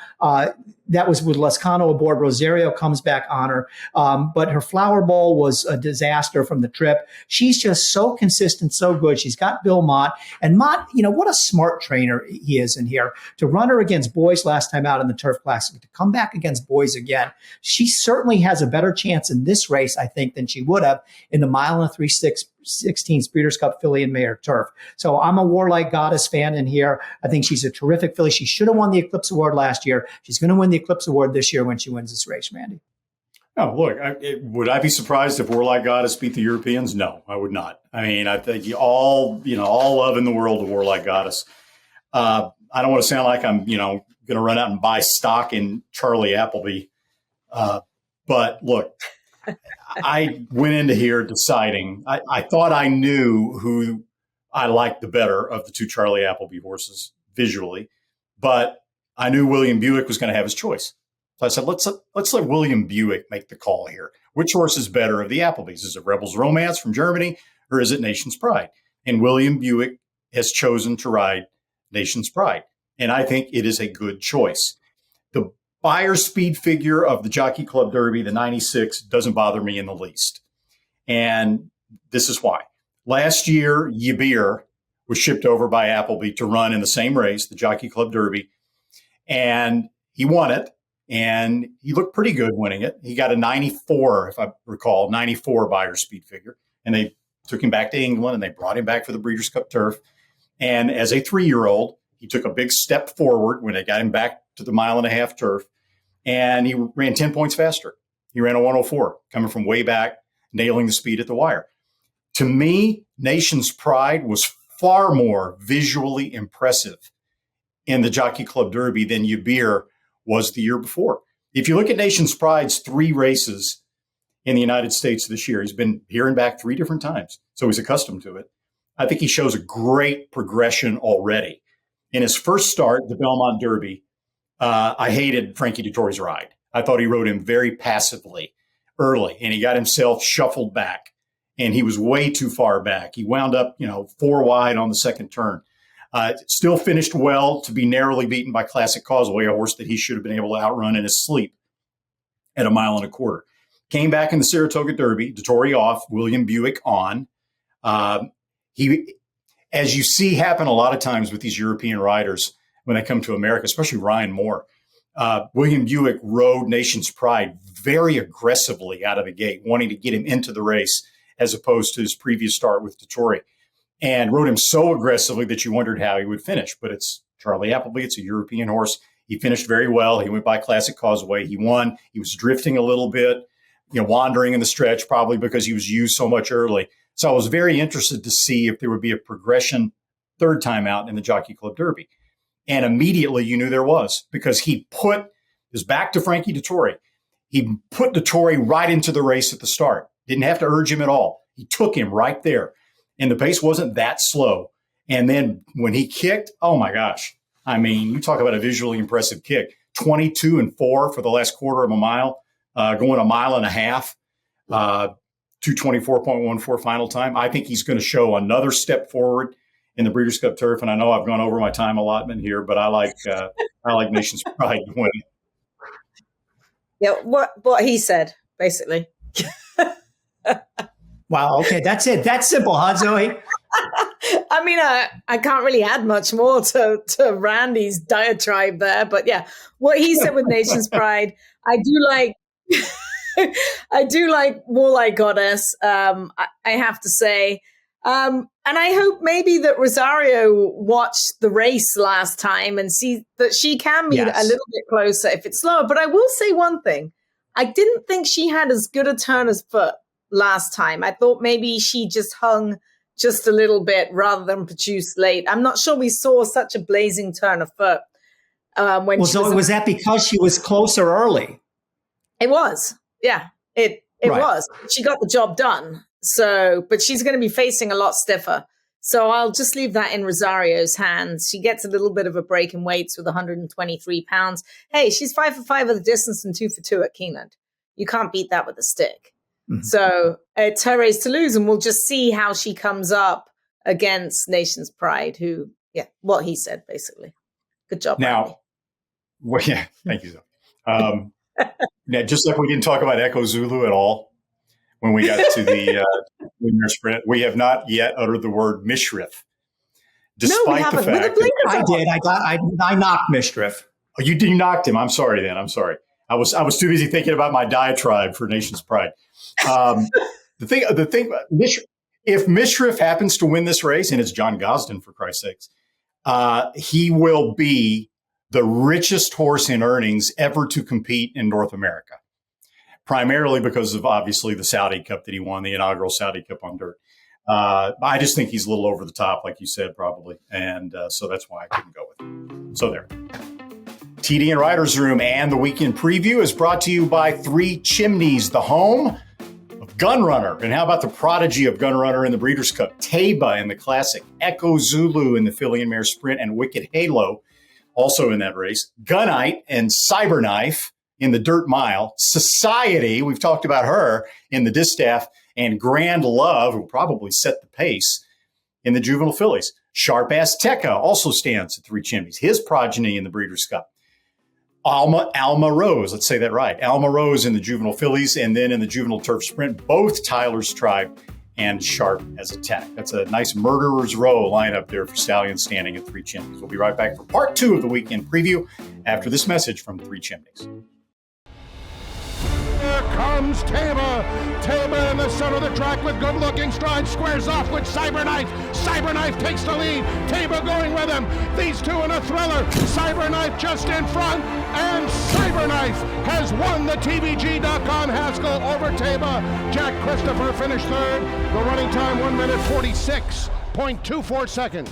that was with Lescano aboard. Rosario comes back on her. But her Flower Bowl was a disaster from the trip. She's just so consistent, so good. She's got Bill Mott. And Mott, what a smart trainer he is in here. To run her against boys last time out in the Turf Classic, to come back against boys again, she certainly has a better chance in this race, I think, than she would have in the 1 3/16 Breeders' Cup Filly and Mare Turf. So I'm a Warlike Goddess fan in here. I think she's a terrific filly. She should have won the Eclipse Award last year. She's going to win the Eclipse Award this year when she wins this race, Randy. Oh, look, would I be surprised if Warlike Goddess beat the Europeans? No, I would not. I mean, I think all love in the world of Warlike Goddess. I don't want to sound like I'm, going to run out and buy stock in Charlie Appleby. But look, I went into here deciding, I thought I knew who I liked the better of the 2 Charlie Appleby horses visually, but I knew William Buick was going to have his choice. So I said, let's let William Buick make the call here. Which horse is better of the Applebys? Is it Rebels Romance from Germany, or is it Nation's Pride? And William Buick has chosen to ride Nation's Pride. And I think it is a good choice. The buyer speed figure of the Jockey Club Derby, the 96, doesn't bother me in the least. And this is why. Last year, Yibir was shipped over by Appleby to run in the same race, the Jockey Club Derby, and he won it. And he looked pretty good winning it. He got a 94, if I recall, 94 buyer speed figure. And they took him back to England and they brought him back for the Breeders' Cup Turf. And as a 3-year-old, he took a big step forward when they got him back to the 1.5 mile turf. And he ran 10 points faster. He ran a 104, coming from way back, nailing the speed at the wire. To me, Nation's Pride was far more visually impressive in the Jockey Club Derby than Yibir was the year before. If you look at Nation's Pride's 3 races in the United States this year, he's been here and back 3 different times, so he's accustomed to it. I think he shows a great progression already. In his first start, the Belmont Derby, I hated Frankie Dettori's ride. I thought he rode him very passively. early, and he got himself shuffled back, and he was way too far back. He wound up, 4 wide on the second turn. Still finished well to be narrowly beaten by Classic Causeway, a horse that he should have been able to outrun in his sleep at 1.25 miles. Came back in the Saratoga Derby, Dettori off, William Buick on. He, as you see happen a lot of times with these European riders when they come to America, especially Ryan Moore, William Buick rode Nation's Pride very aggressively out of the gate, wanting to get him into the race as opposed to his previous start with Dettori, and rode him so aggressively that you wondered how he would finish. But it's Charlie Appleby. It's a European horse. He finished very well. He went by Classic Causeway. He won. He was drifting a little bit, wandering in the stretch, probably because he was used so much early. So I was very interested to see if there would be a progression third time out in the Jockey Club Derby. And immediately you knew there was, because he put his back to Frankie Dettori. He put Dettori right into the race at the start. Didn't have to urge him at all. He took him right there. And the pace wasn't that slow. And then when he kicked, oh my gosh. I mean, you talk about a visually impressive kick. 22-4 for the last quarter of a mile, going 1.5 miles, 2:24.14 final time. I think he's going to show another step forward in the Breeders' Cup Turf. And I know I've gone over my time allotment here, but I like Nation's Pride to win. Yeah, what he said, basically. Wow. Okay. That's it. That's simple, huh, Zoe? I mean, I can't really add much more to Randy's diatribe there, but yeah, what he said with Nation's Pride, I do like More Like Goddess. I have to say, and I hope maybe that Rosario watched the race last time and see that she can be a little bit closer if it's slower. But I will say one thing: I didn't think she had as good a turn as foot last time. I thought maybe she just hung just a little bit rather than produce late. I'm not sure we saw such a blazing turn of foot. Was that because she was closer early? It was. Yeah, it Right. was. She got the job done. So, but she's going to be facing a lot stiffer. So I'll just leave that in Rosario's hands. She gets a little bit of a break in weights with 123 pounds. Hey, she's 5 for 5 of the distance and 2 for 2 at Keeneland. You can't beat that with a stick. Mm-hmm. So it's her race to lose, and we'll just see how she comes up against Nation's Pride, who, what he said, basically. Good job, Now, thank you, Zoe. Now, just like we didn't talk about Echo Zulu at all when we got to the winner sprint, we have not yet uttered the word Mishrif. Despite the fact that I did. I knocked Mishrif. Oh, you knocked him. I'm sorry then. I'm sorry. I was too busy thinking about my diatribe for Nation's Pride. The thing, if Mishrif happens to win this race, and it's John Gosden, for Christ's sakes, he will be the richest horse in earnings ever to compete in North America, primarily because of, obviously, the Saudi Cup that he won, the inaugural Saudi Cup on dirt. I just think he's a little over the top, like you said, probably. And so that's why I couldn't go with him. So there. TDN Writers Room and the weekend preview is brought to you by Three Chimneys, the home of Gunrunner. And how about the prodigy of Gunrunner in the Breeders' Cup? Taba in the Classic, Echo Zulu in the Filly and Mare Sprint, and Wicked Halo also in that race. Gunite and Cyberknife in the Dirt Mile. Society, we've talked about her in the Distaff, and Grand Love, who probably set the pace in the Juvenile Fillies. Sharp Ass Tekka also stands at Three Chimneys, his progeny in the Breeders' Cup. Alma Rose, let's say that right. Alma Rose in the Juvenile Fillies, and then in the Juvenile Turf Sprint, both Tyler's Tribe and Sharp as Attack. That's a nice murderer's row lineup there for Stallions standing at Three Chimneys. We'll be right back for part 2 of the weekend preview after this message from Three Chimneys. Here comes Taba. Taba in the center of the track with good-looking stride, squares off with Cyberknife. Cyberknife takes the lead. Taba going with him. These two in a thriller. Cyberknife just in front, and Cyberknife has won the TVG.com Haskell over Taba. Jack Christopher finished third. The running time 1 minute 46.24 seconds.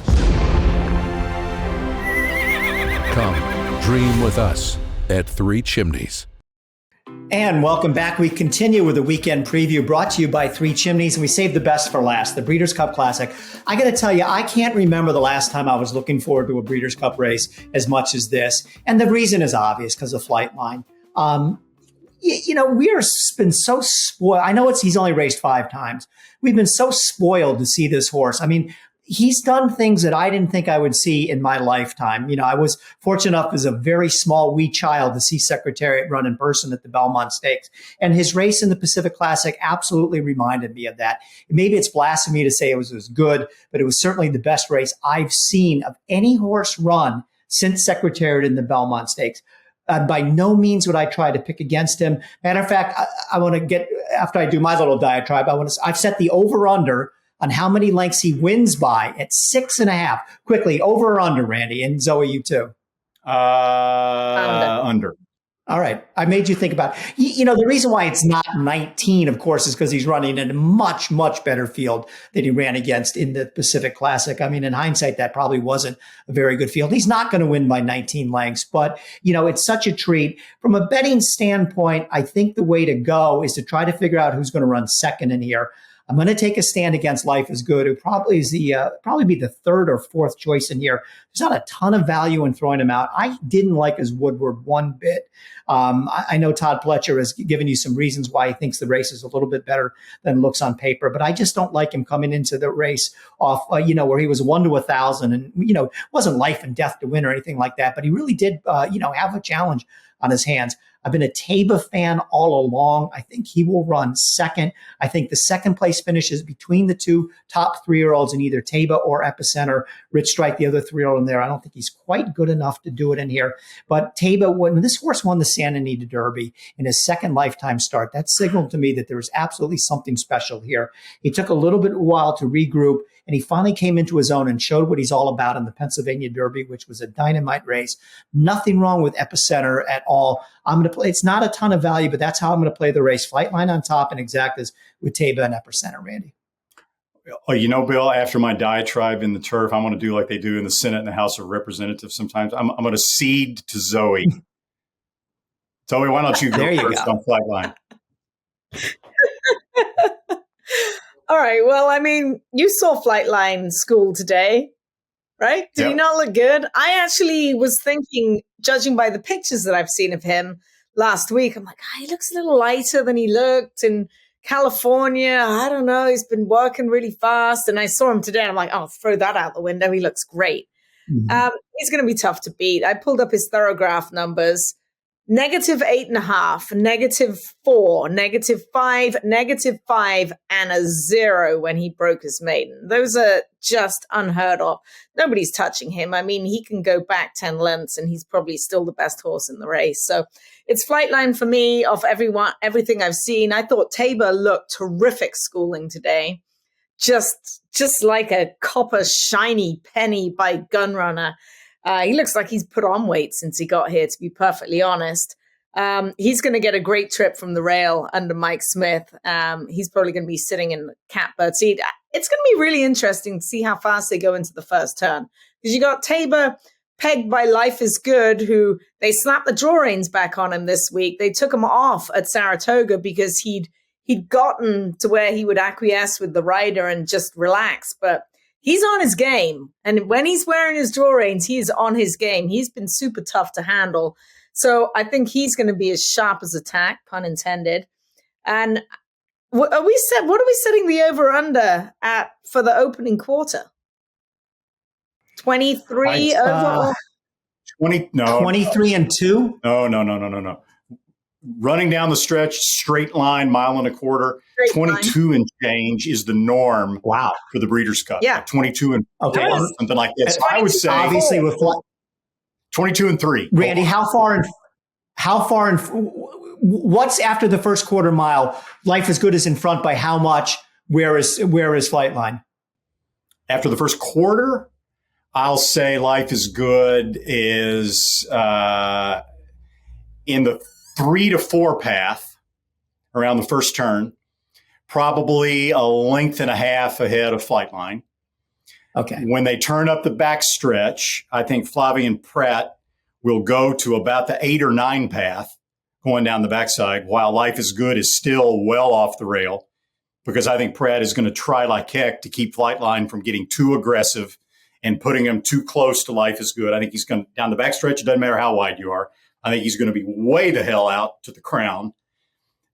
Come dream with us at Three Chimneys. And welcome back. We continue with the weekend preview brought to you by Three Chimneys, and we saved the best for last, the Breeders' Cup Classic. I got to tell you, I can't remember the last time I was looking forward to a Breeders' Cup race as much as this. And the reason is obvious, because of Flightline. we are been so spoiled. I know he's only raced 5 times. We've been so spoiled to see this horse. I mean, he's done things that I didn't think I would see in my lifetime. I was fortunate enough as a very small, wee child to see Secretariat run in person at the Belmont Stakes. And his race in the Pacific Classic absolutely reminded me of that. Maybe it's blasphemy to say it was as good, but it was certainly the best race I've seen of any horse run since Secretariat in the Belmont Stakes. By no means would I try to pick against him. Matter of fact, I want to get, after I do my little diatribe, I've set the over-under on how many lengths he wins by at 6.5. Quickly, over or under, Randy? And Zoe, you too? Under. All right. I made you think about it. The reason why it's not 19, of course, is because he's running in a much, much better field than he ran against in the Pacific Classic. I mean, in hindsight, that probably wasn't a very good field. He's not going to win by 19 lengths, but, it's such a treat. From a betting standpoint, I think the way to go is to try to figure out who's going to run second in here. I'm going to take a stand against Life is Good, who probably is probably be the third or fourth choice in here. There's not a ton of value in throwing him out. I didn't like his Woodward one bit. I know Todd Pletcher has given you some reasons why he thinks the race is a little bit better than it looks on paper, but I just don't like him coming into the race off, where he was 1 to 1,000 and, it wasn't life and death to win or anything like that, but he really did, have a challenge on his hands. I've been a Taba fan all along. I think he will run second. I think the second place finishes between the two top 3-year-olds in either Taba or Epicenter. Rich Strike, the other 3-year-old in there. I don't think he's quite good enough to do it in here. But Taba, when this horse won the Santa Anita Derby in his second lifetime start, that signaled to me that there was absolutely something special here. He took a little bit of a while to regroup, and he finally came into his own and showed what he's all about in the Pennsylvania Derby, which was a dynamite race. Nothing wrong with Epicenter at all. I'm going to play. It's not a ton of value, but that's how I'm going to play the race. Flight line on top and exactas with Taba and Epicenter, Randy. Bill, after my diatribe in the turf, I'm going to do like they do in the Senate and the House of Representatives sometimes. I'm going to cede to Zoe. Zoe, why don't you go first on Flight line? All right. Well, I mean, you saw Flightline School today, right? Did he not look good? I actually was thinking, judging by the pictures that I've seen of him last week, I'm like, he looks a little lighter than he looked in California. I don't know. He's been working really fast. And I saw him today and I'm like, throw that out the window. He looks great. Mm-hmm. He's going to be tough to beat. I pulled up his Thorograph numbers. -8.5, -4, -5, -5, and a 0 when he broke his maiden. Those are just unheard of. Nobody's touching him. I mean, he can go back 10 lengths and he's probably still the best horse in the race. So it's Flightline for me of everything I've seen. I thought Tabor looked terrific schooling today. Just like a copper shiny penny by Gunrunner. He looks like he's put on weight since he got here, to be perfectly honest. He's going to get a great trip from the rail under Mike Smith. He's probably going to be sitting in the catbird seat. It's going to be really interesting to see how fast they go into the first turn. Because you got Tabor pegged by Life is Good, who they slapped the draw reins back on him this week. They took him off at Saratoga because he'd gotten to where he would acquiesce with the rider and just relax. But he's on his game. And when he's wearing his draw reins, he is on his game. He's been super tough to handle. So I think he's going to be as sharp as a tack, pun intended. And what are we setting the over-under at for the opening quarter? 23 overall? 23 and 2? No. Running down the stretch, straight line, 1.25 miles, 22 and change is the norm. Wow. For the Breeders' Cup. Yeah. 22 and something like that. So I would say obviously with 22 and 3. Randy, how far in what's after the first quarter mile? Life is Good is in front by how much? Where is Flightline? After the first quarter, I'll say Life is Good is in the 3 to 4 path around the first turn, probably a length and a half ahead of Flightline. Okay. When they turn up the back stretch, I think Flavien Prat will go to about the 8 or 9 path going down the backside, while Life is Good is still well off the rail, because I think Prat is going to try like heck to keep Flightline from getting too aggressive and putting him too close to Life is Good. I think he's going down the back stretch. It doesn't matter how wide you are. I think he's going to be way the hell out to the crown.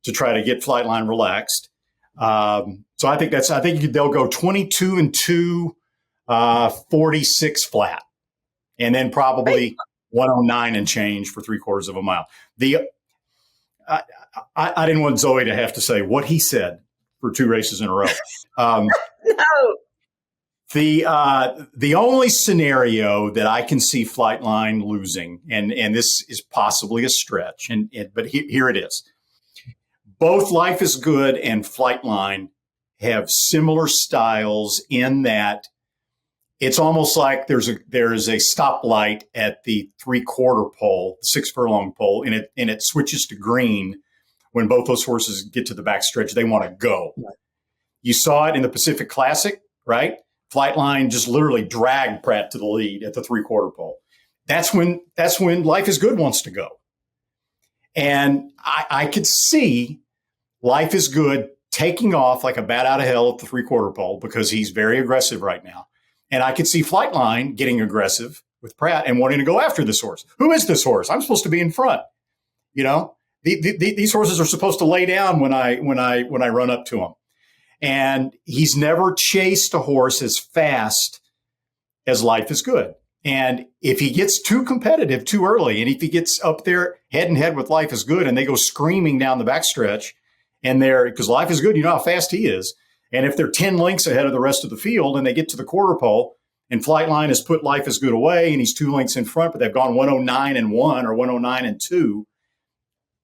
to try to get Flightline relaxed. So I think they'll go 22-2, 46 flat, and then probably 109 and change for 3/4 of a mile. I didn't want Zoe to have to say what he said for 2 races in a row. No. The only scenario that I can see Flightline losing, and this is possibly a stretch, but here it is. Both Life is Good and Flightline have similar styles in that it's almost like there is a stoplight at the 3/4 pole, 6 furlong pole, and it switches to green when both those horses get to the backstretch. They want to go. Right. You saw it in the Pacific Classic, right? Flightline just literally dragged Pratt to the lead at the 3/4 pole. That's when Life is Good wants to go. And I could see Life is Good taking off like a bat out of hell at the 3/4 pole because he's very aggressive right now. And I could see Flightline getting aggressive with Pratt and wanting to go after this horse. Who is this horse? I'm supposed to be in front. You know, these horses are supposed to lay down when I run up to them. And he's never chased a horse as fast as Life is Good. And if he gets too competitive too early, and if he gets up there head and head with Life is Good and they go screaming down the backstretch, and because Life is Good, you know how fast he is. And if they're 10 lengths ahead of the rest of the field and they get to the 1/4 pole and Flightline has put Life is Good away and he's 2 lengths in front, but they've gone 109-1 or 109-2,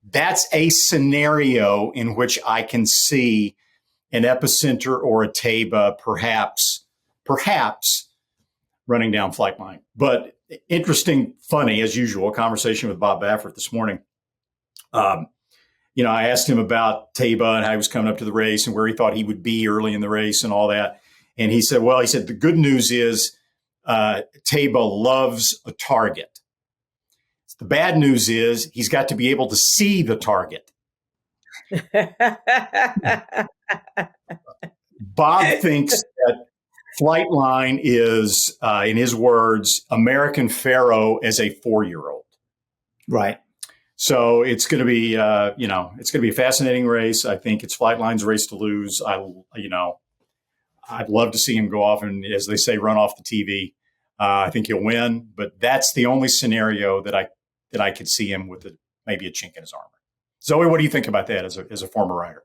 that's a scenario in which I can see an Epicenter or a Taba perhaps running down Flightline. But interesting, funny, as usual, conversation with Bob Baffert this morning. I asked him about Taba and how he was coming up to the race and where he thought he would be early in the race and all that. And he said, the good news is Taba loves a target. The bad news is he's got to be able to see the target. Bob thinks that Flightline is, in his words, American Pharaoh as a 4-year-old. Right. So it's going to be, it's going to be a fascinating race. I think it's Flightline's race to lose. I'd love to see him go off and, as they say, run off the TV. I think he'll win, but that's the only scenario that I could see him with maybe a chink in his armor. Zoe, what do you think about that as a former rider?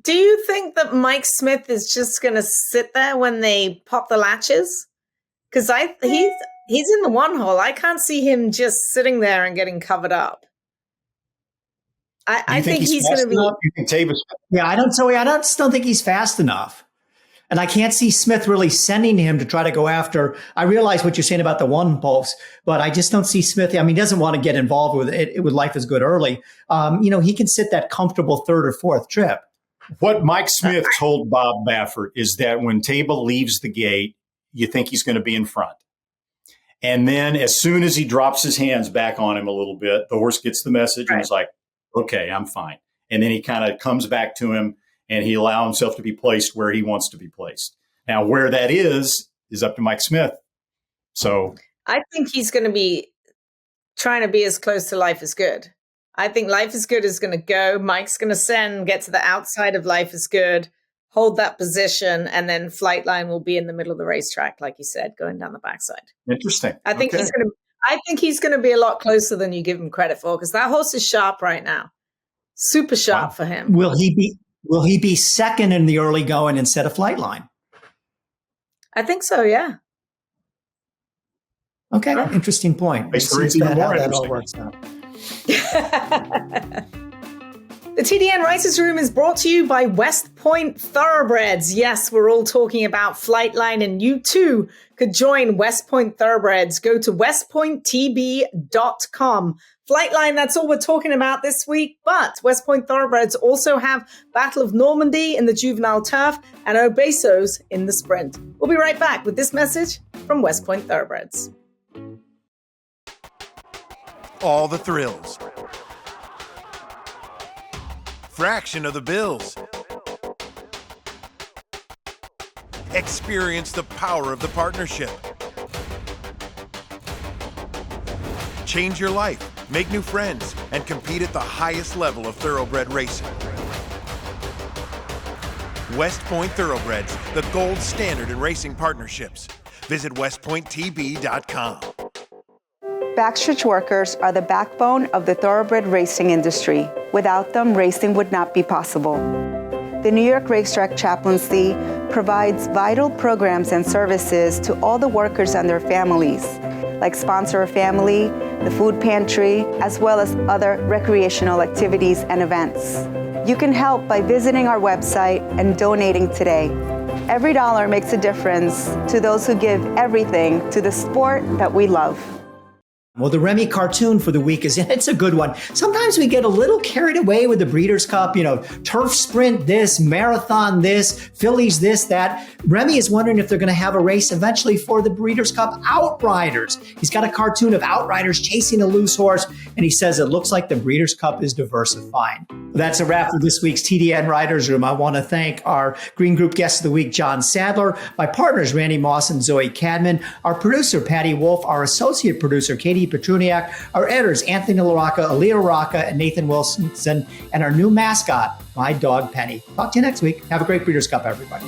Do you think that Mike Smith is just going to sit there when they pop the latches? Because he's in the 1 hole. I can't see him just sitting there and getting covered up. I think he's going to be. You think Taba's? Yeah, I just don't think he's fast enough. And I can't see Smith really sending him to try to go after. I realize what you're saying about the 1 pulse, but I just don't see Smith. I mean, he doesn't want to get involved with it with Life is Good early. He can sit that comfortable 3rd or 4th trip. What Mike Smith told Bob Baffert is that when Taba leaves the gate, you think he's going to be in front. And then as soon as he drops his hands back on him a little bit, the horse gets the message and is like, okay, I'm fine. And then he kind of comes back to him and he allows himself to be placed where he wants to be placed. Now, where that is up to Mike Smith. So I think he's going to be trying to be as close to Life is Good. I think Life is Good is going to go. Mike's going to get to the outside of Life is Good, hold that position, and then Flightline will be in the middle of the racetrack, like you said, going down the backside. Interesting. I think he's going to be a lot closer than you give him credit for, because that horse is sharp right now. Super sharp for him. Will he be second in the early going instead of Flightline? I think so, yeah. Okay, interesting point. Makes the race even more interesting. Works out. The TDN Writers Room is brought to you by West Point Thoroughbreds. Yes, we're all talking about Flightline, and you too could join West Point Thoroughbreds. Go to westpointtb.com. Flightline, that's all we're talking about this week, but West Point Thoroughbreds also have Battle of Normandy in the Juvenile Turf and Obesos in the Sprint. We'll be right back with this message from West Point Thoroughbreds. All the thrills. Fraction of the bills. Experience the power of the partnership. Change your life make new friends, and compete at the highest level of thoroughbred racing. West Point Thoroughbreds, the gold standard in racing partnerships. Visit westpointtb.com. Backstretch workers are the backbone of the thoroughbred racing industry. Without them, racing would not be possible. The New York Racetrack Chaplaincy provides vital programs and services to all the workers and their families, like Sponsor a Family, the Food Pantry, as well as other recreational activities and events. You can help by visiting our website and donating today. Every dollar makes a difference to those who give everything to the sport that we love. Well, the Remy cartoon for the week it's a good one. Sometimes we get a little carried away with the Breeders' Cup, turf sprint this, marathon this, fillies this, that. Remy is wondering if they're going to have a race eventually for the Breeders' Cup Outriders. He's got a cartoon of outriders chasing a loose horse, and he says it looks like the Breeders' Cup is diversifying. That's a wrap for this week's TDN Writers Room. I want to thank our Green Group guest of the week, John Sadler, my partners, Randy Moss and Zoe Cadman, our producer, Patty Wolf, our associate producer, Katie Petruniak, our editors, Anthony LaRocca, Aaliyah Rocca, and Nathan Wilson, and our new mascot, my dog, Penny. Talk to you next week. Have a great Breeders' Cup, everybody.